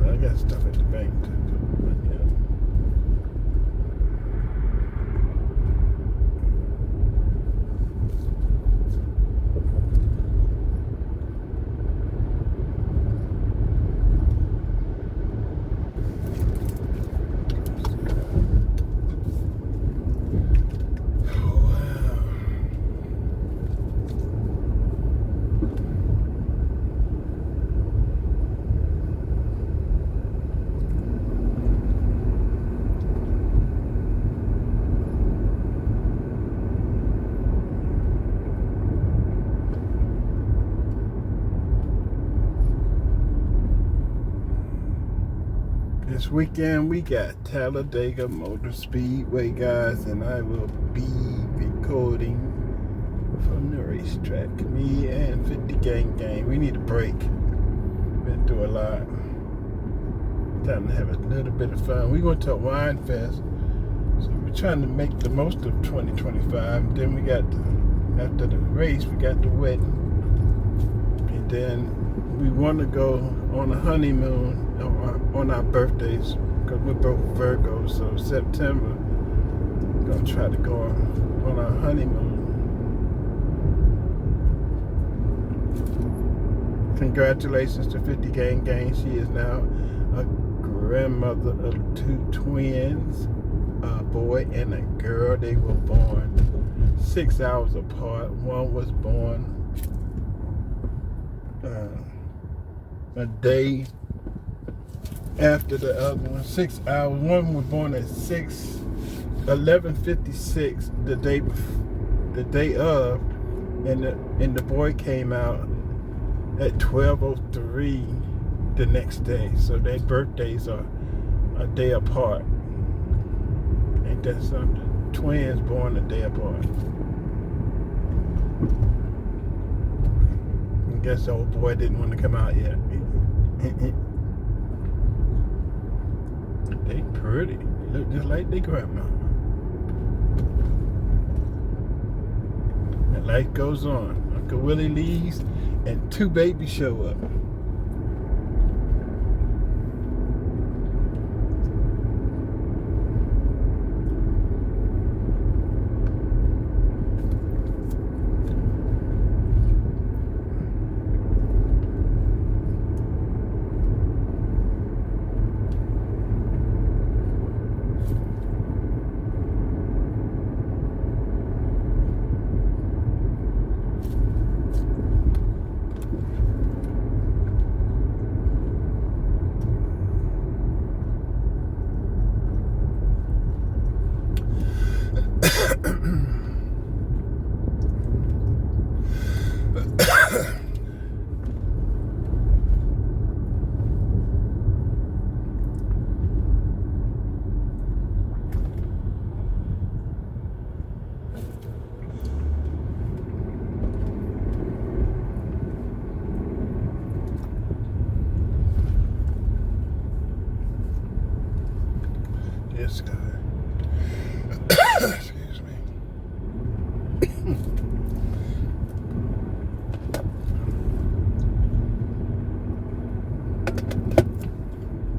I got stuff at the bank to do. This weekend we got Talladega Motor Speedway, guys, and I will be recording from the racetrack. Me and 50 Gang. We need a break. Been through a lot. Time to have a little bit of fun. We went to a wine fest, so we're trying to make the most of 2025. Then we got after the race, we got the wedding, and then we want to go on a honeymoon on our birthdays, because we're both Virgos. So September, we're gonna try to go on our honeymoon. Congratulations to 50 Gang. She is now a grandmother of 2 twins, a boy and a girl. They were born 6 hours apart. One was born a day after the other one, 6 hours. One was born at 11:56 the day of, and the boy came out at 12:03 the next day. So their birthdays are a day apart. Ain't that something? Twins born a day apart. I guess the old boy didn't want to come out yet. They pretty. They look just like their grandma. And life goes on. Uncle Willie leaves and 2 babies show up. This guy. Excuse me.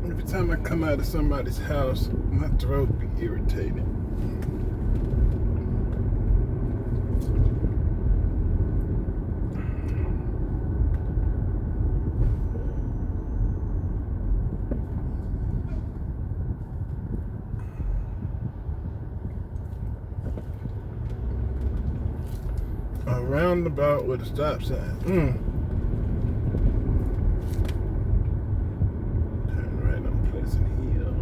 Every time I come out of somebody's house, my throat be irritated. A roundabout with a stop sign. Turn right on Pleasant Hill.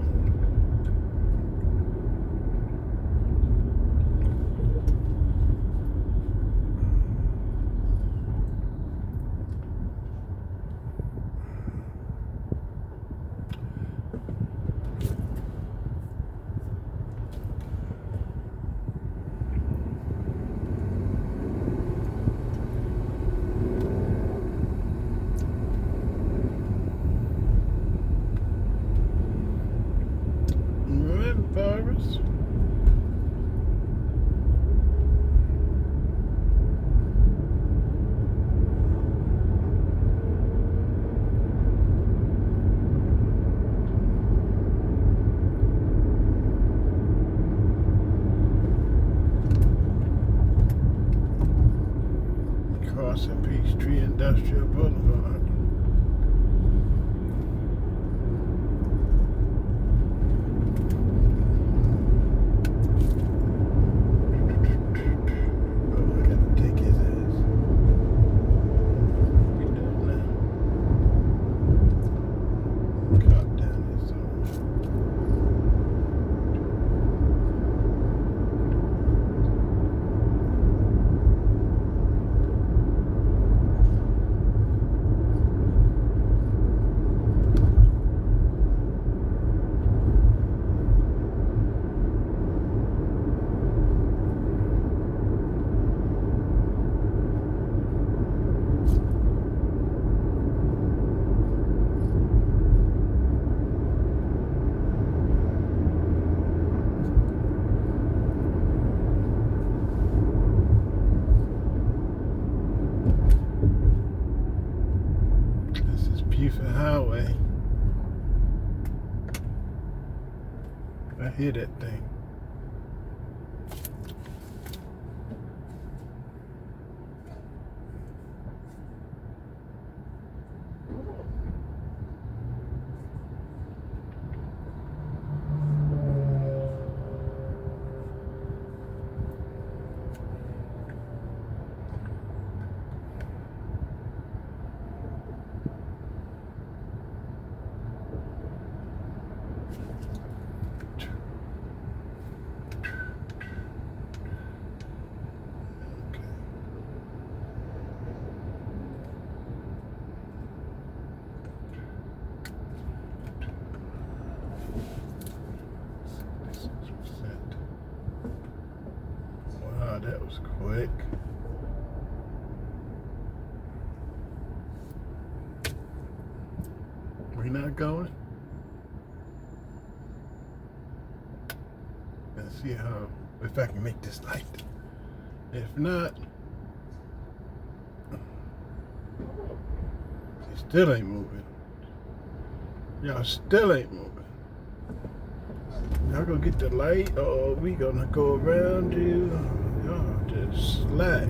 Industrial Boulevard. Oh, I gotta take his ass. What we doing now? Cop down there somewhere. This is Buford Highway. I hear that thing. Okay. Wow, that was quick. We not going? Let's see how if I can make this light. If not, it still ain't moving. Y'all still ain't moving. Y'all gonna get the light or we gonna go around you? Y'all just slack.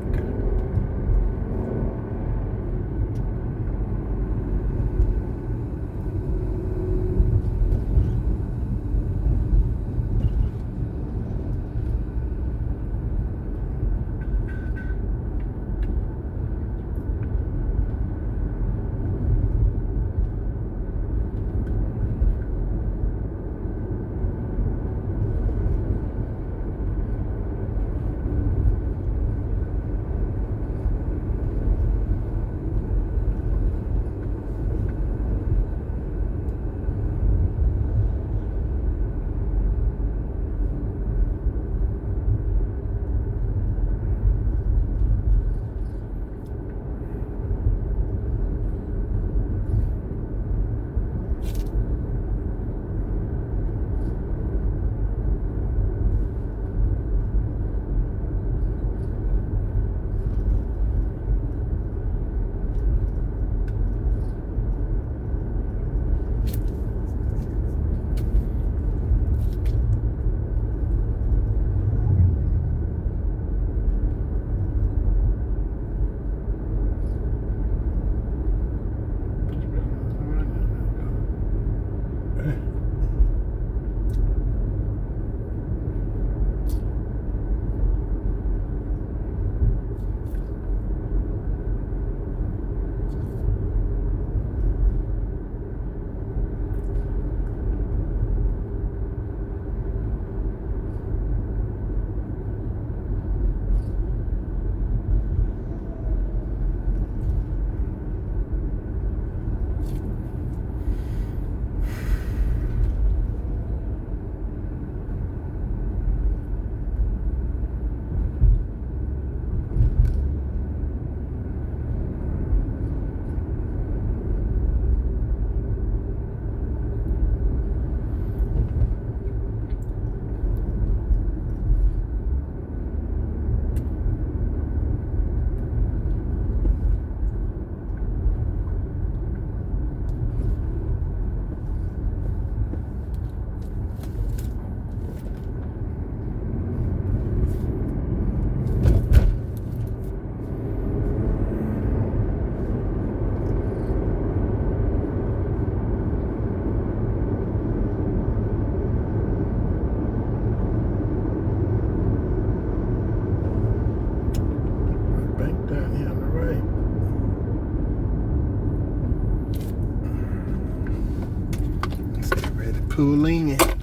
Pulling it.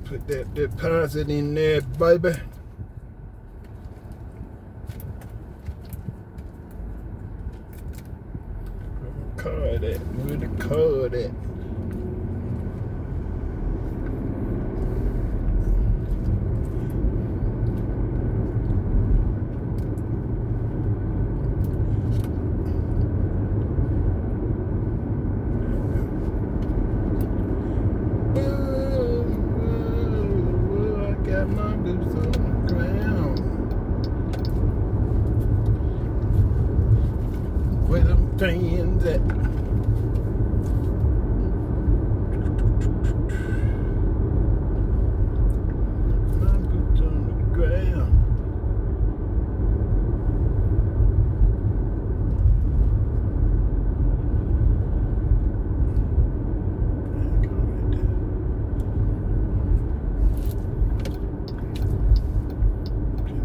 Put that deposit in there, baby. Card at? Where the card at? I got my boots on the ground. Where them things at? My boots on the ground. Go right there.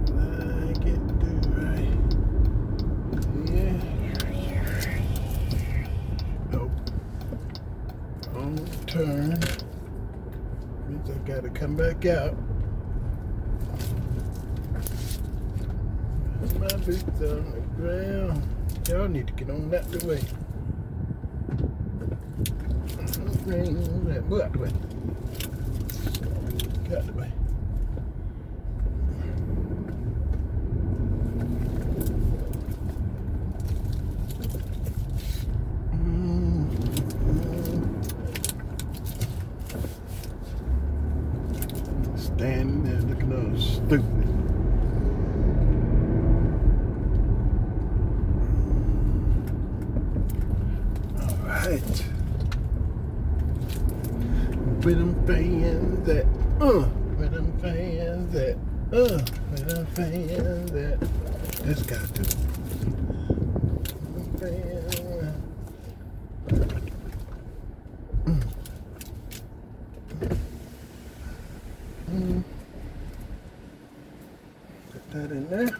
Till I get the right. Yeah. Nope. Wrong turn. Means I gotta come back out. My boots on the ground. Y'all need to get on that the way. What the way? Got the way. Standing there looking all stupid. All right. Where them fans at? Where them fans at? Where them fans at? This got to. Put that in there.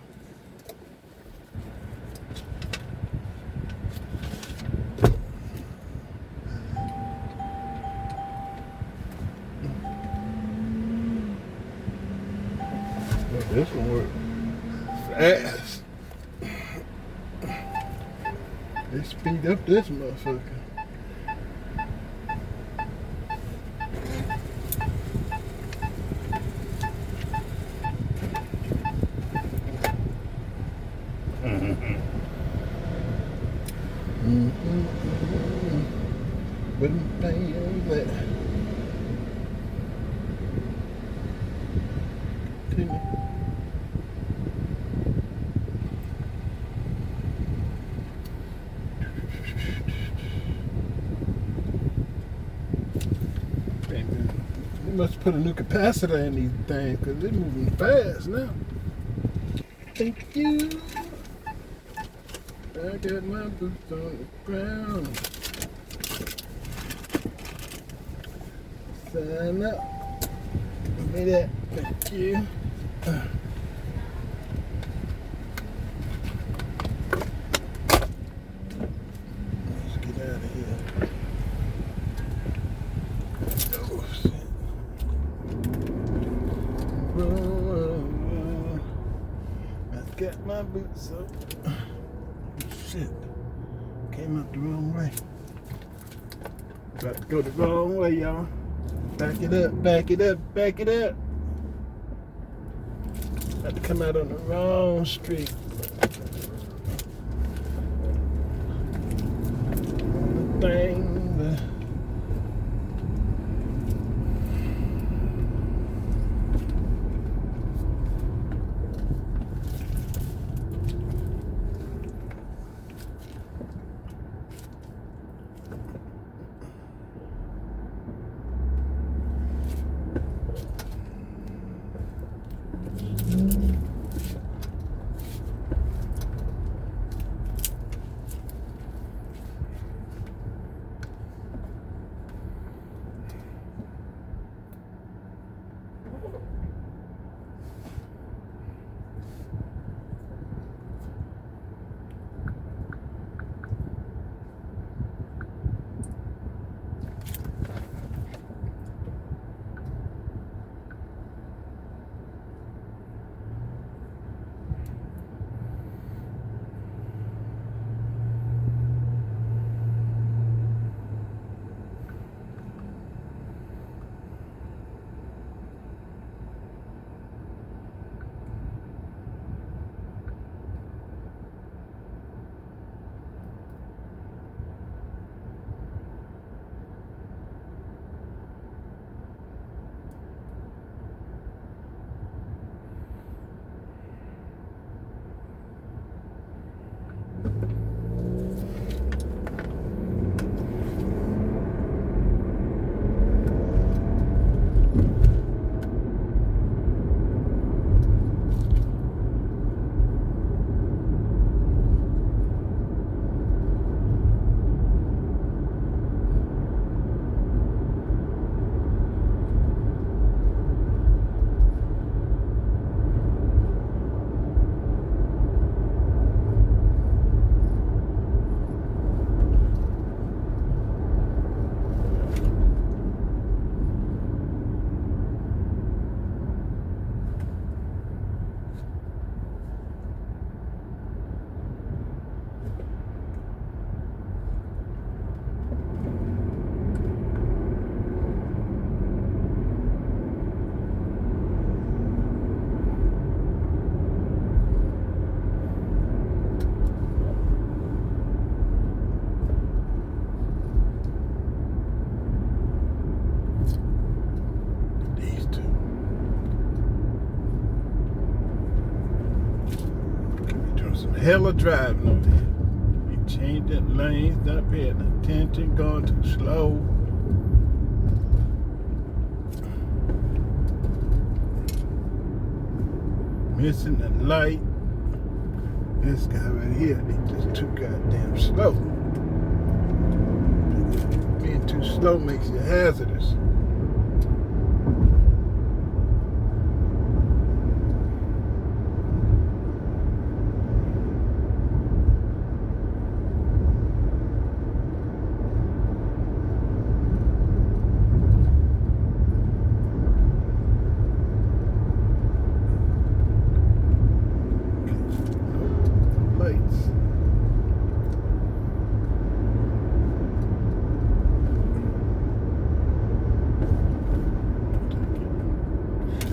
Well, this one worked fast. They speed up this motherfucker. But them things that continue. They must put a new capacitor in these things because they're moving fast now. Thank you. I got my boots on the ground. Sign up. Give me that. Thank you. Let's get out of here. Oh, shit. I got my boots on. Shit. Came out the wrong way. About to go the wrong way, y'all. Back it up, back it up, back it up. About to come out on the wrong street. Thing. hella driving on there. We changing lanes, not paying attention, going too slow. Missing the light. This guy right here, he just too goddamn slow. Being too slow makes you hazardous.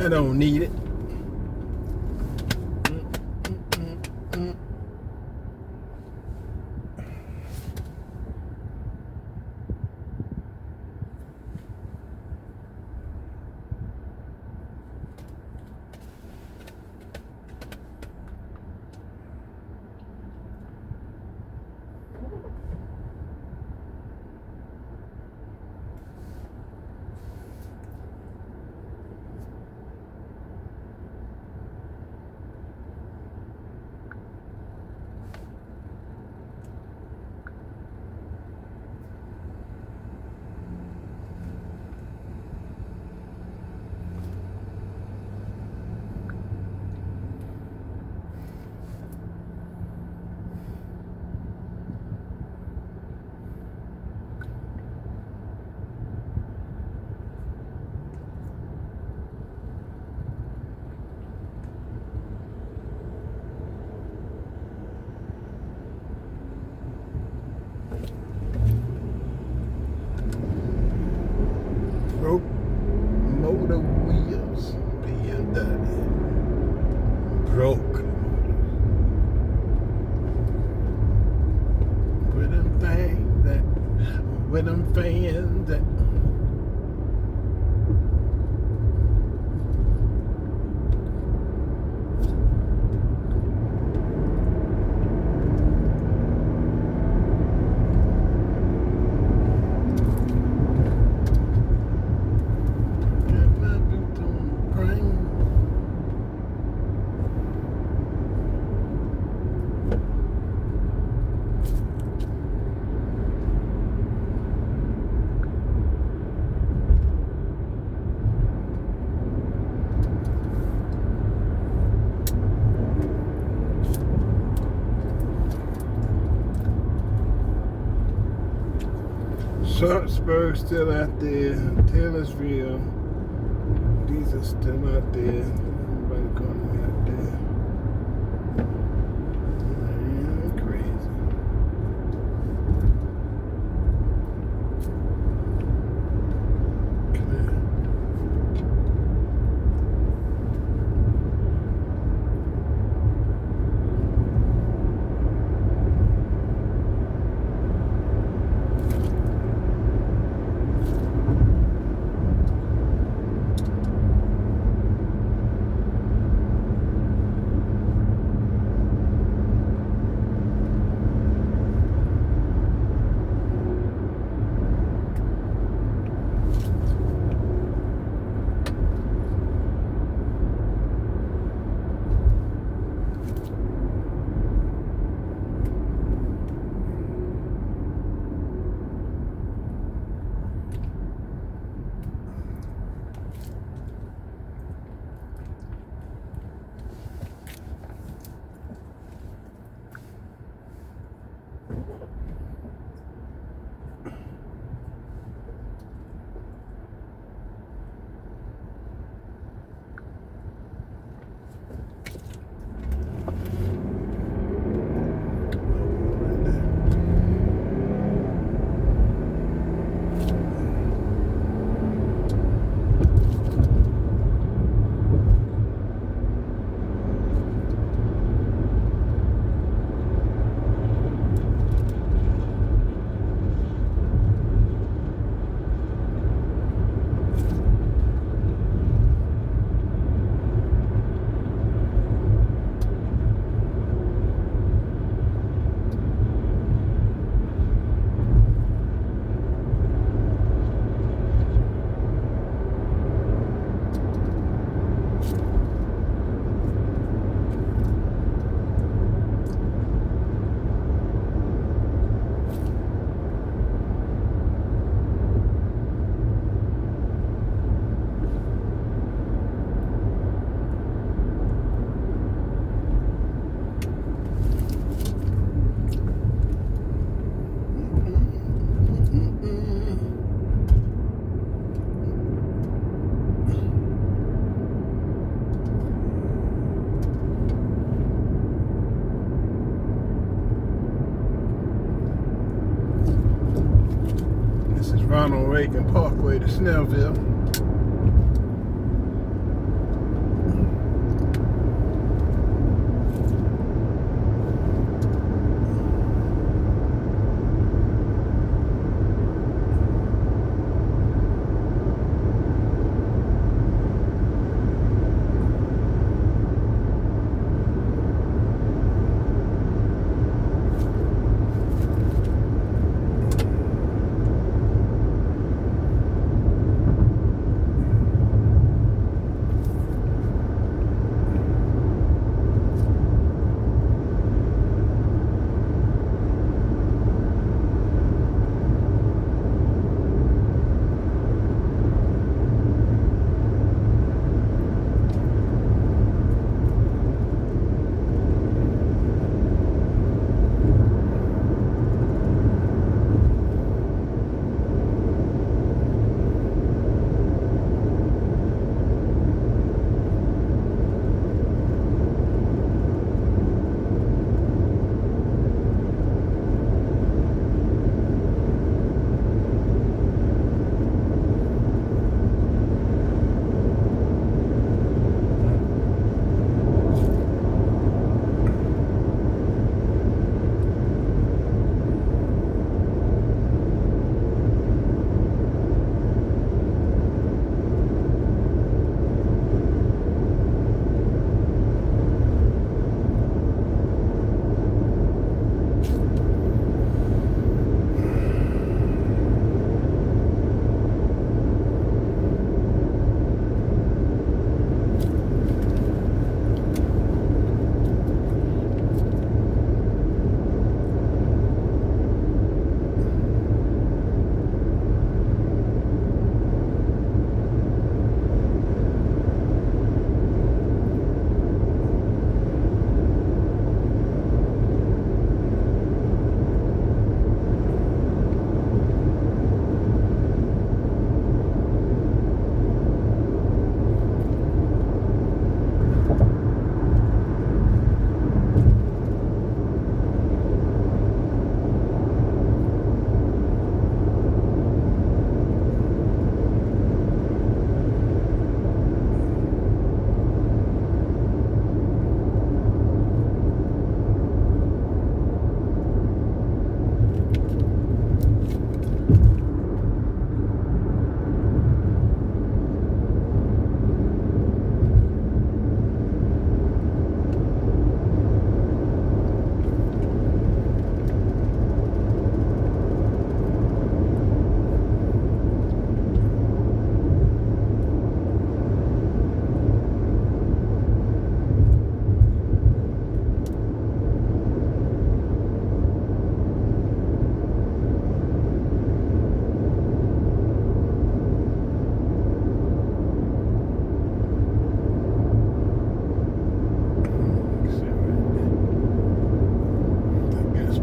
I don't need it. Broke motor wheels, BMW. Broke. With them things that, with them fans that. Sharpsburg still out there. Taylorsville, these are still out there. Everybody going out there. Man, crazy. Macon Parkway to Snellville.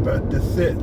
About to sit.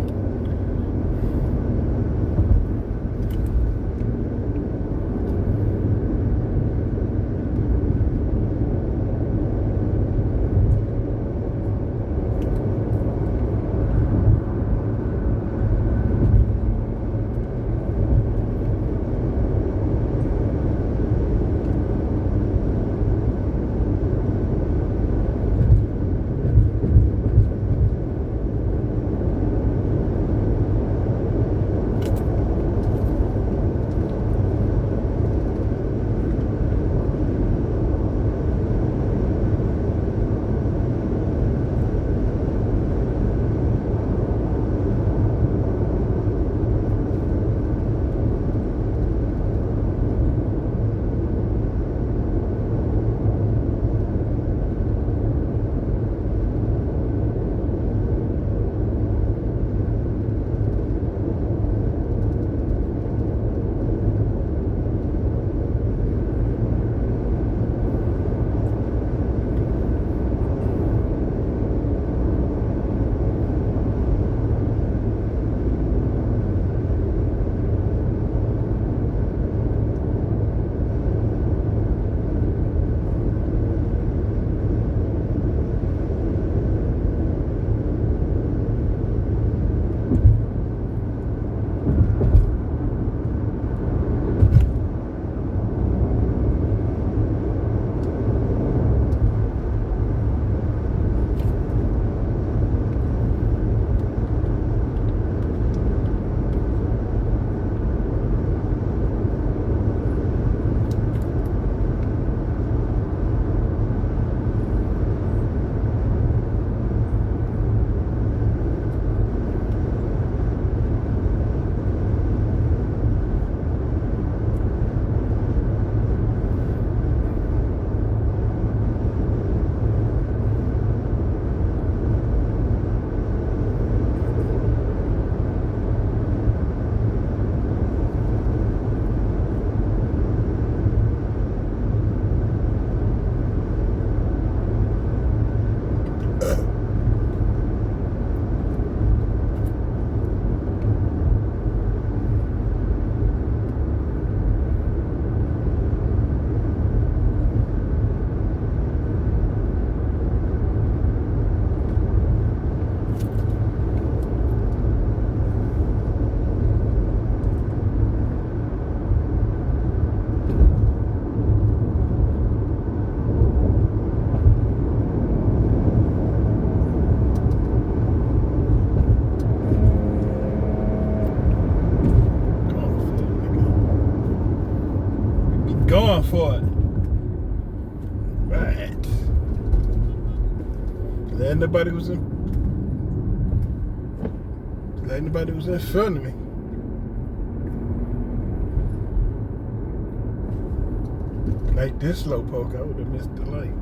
Glad nobody was in front of me. Like this slowpoke, I would have missed the light.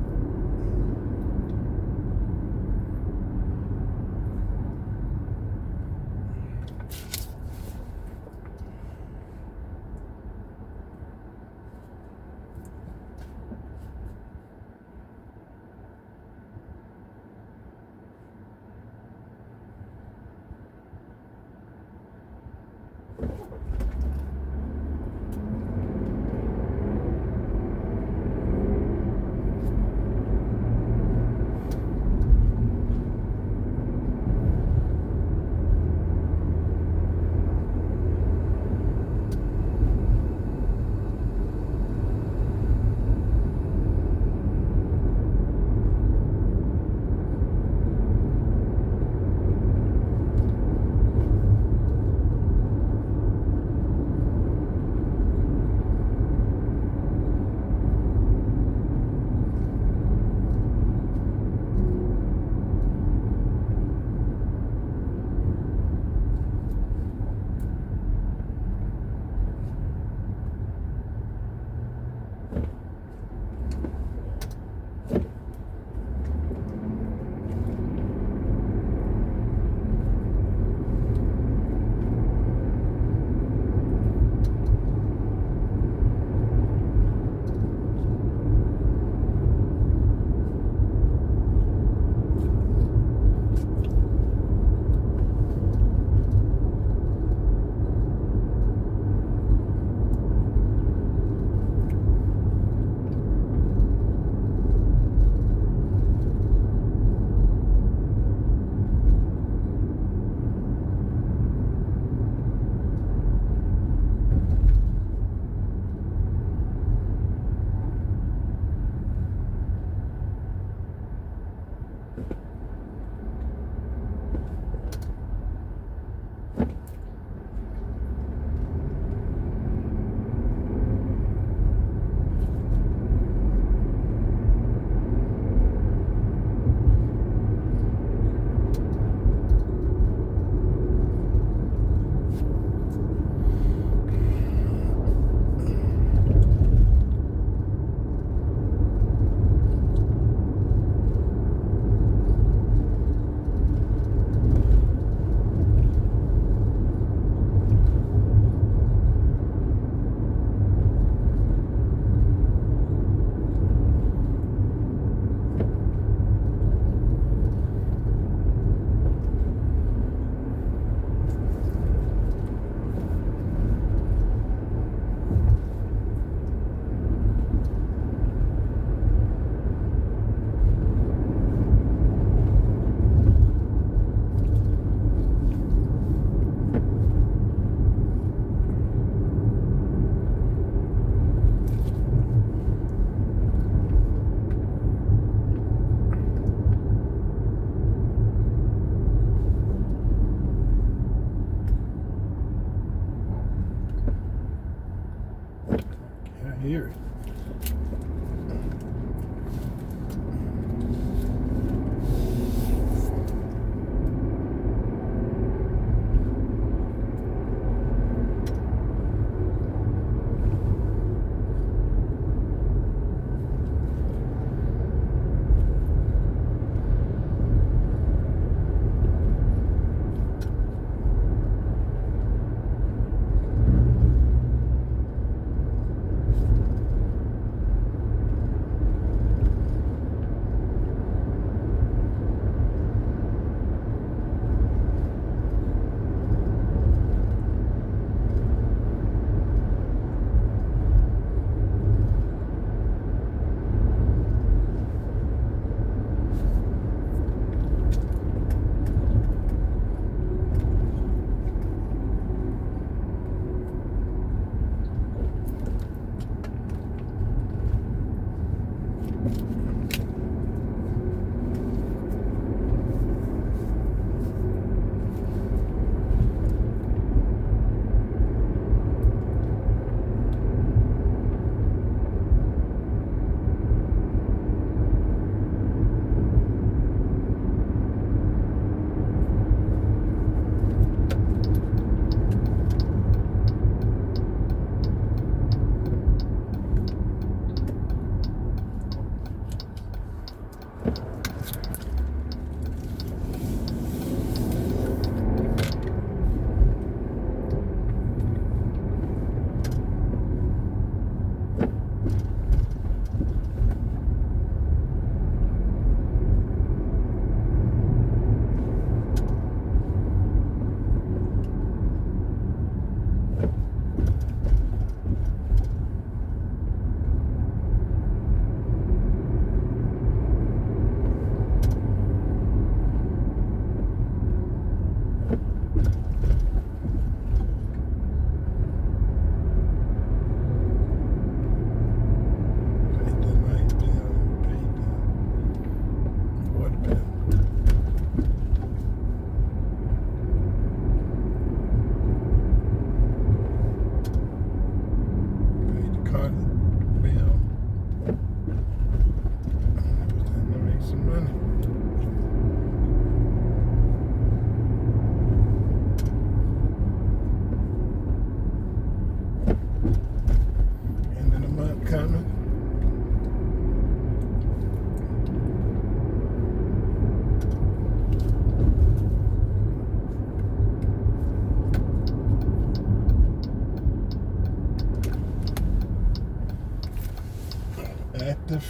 Hear it.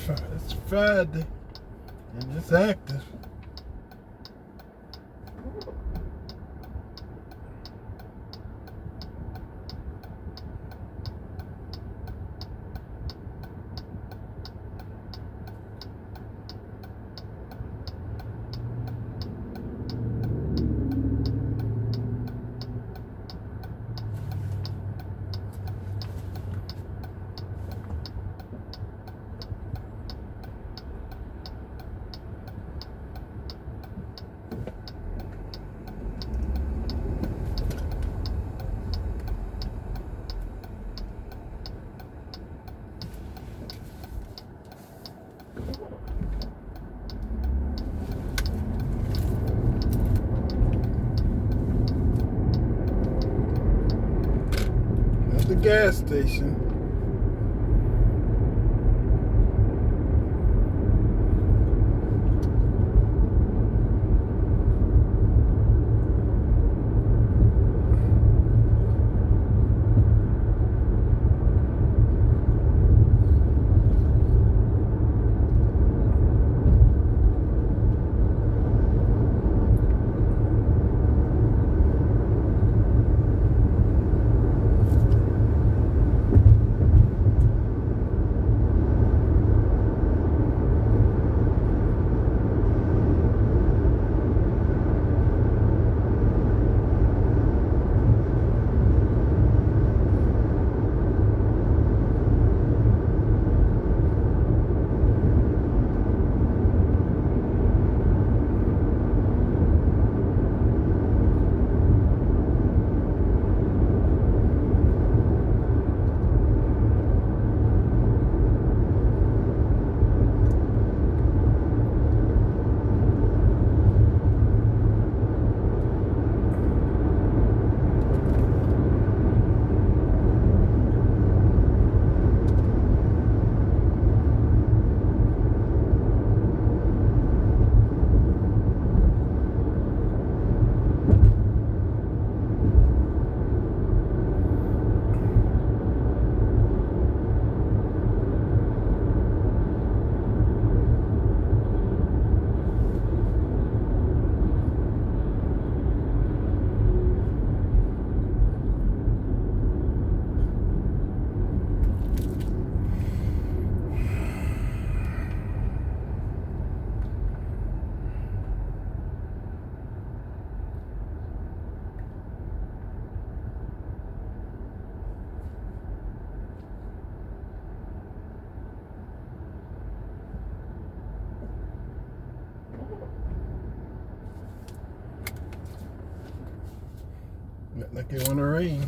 It's Friday and it's active. At the gas station. Look like it want to rain.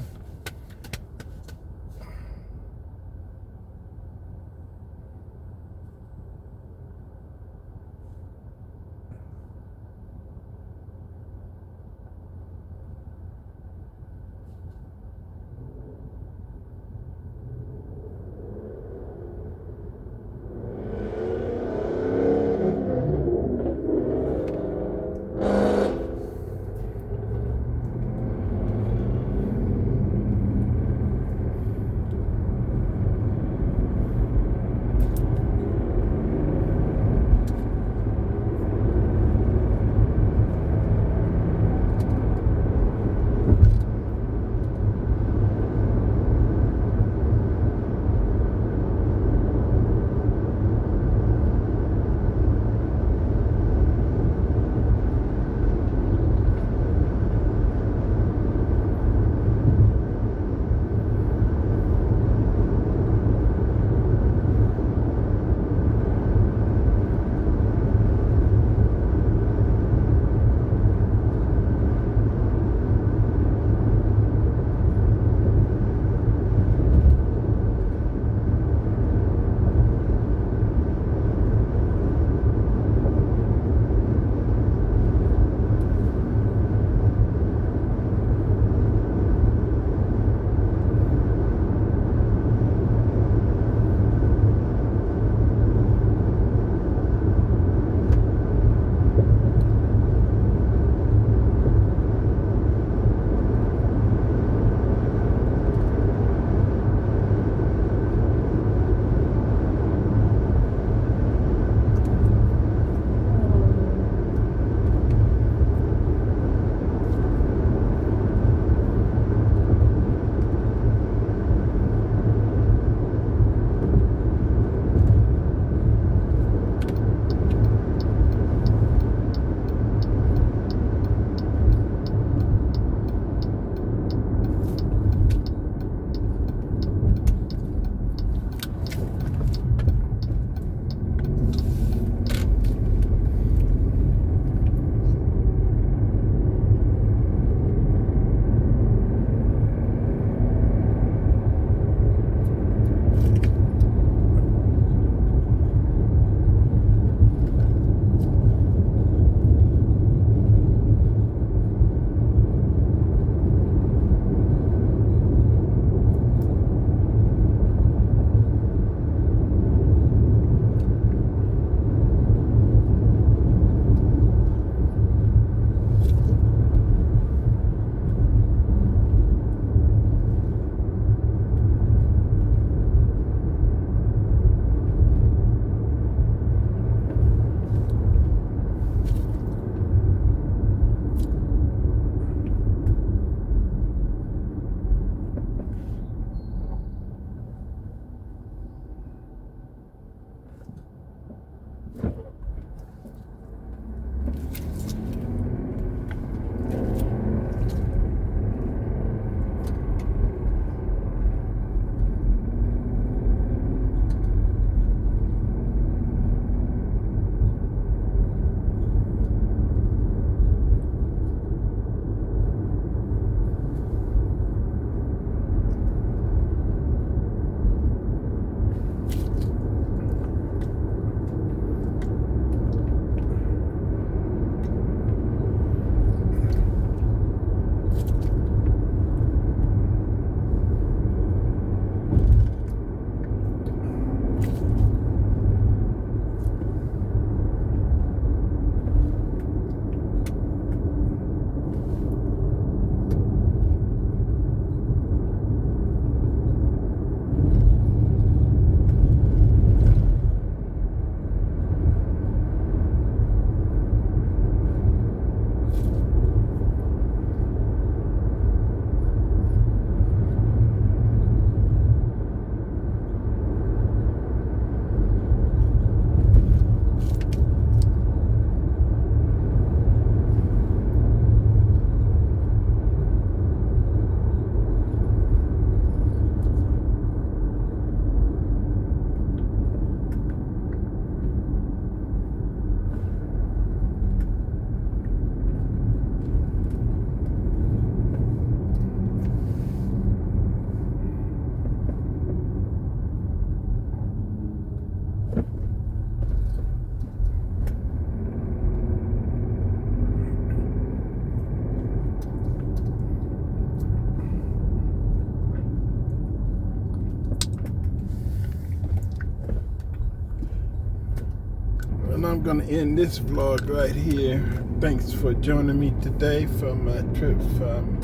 I'm gonna end this vlog right here. Thanks for joining me today for my trip from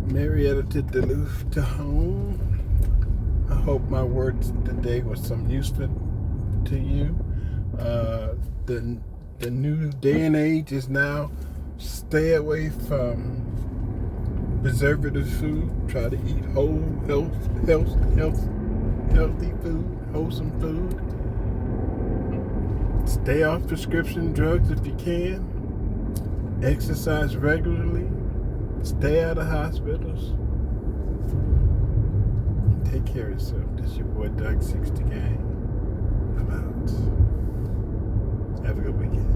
Marietta to Duluth to home. I hope my words today was some useful to you. The new day and age is now stay away from preservative food. Try to eat whole, healthy food, wholesome food. Stay off prescription drugs if you can. Exercise regularly. Stay out of hospitals. Take care of yourself. This is your boy Doug 60 Gang. I'm out. Have a good weekend.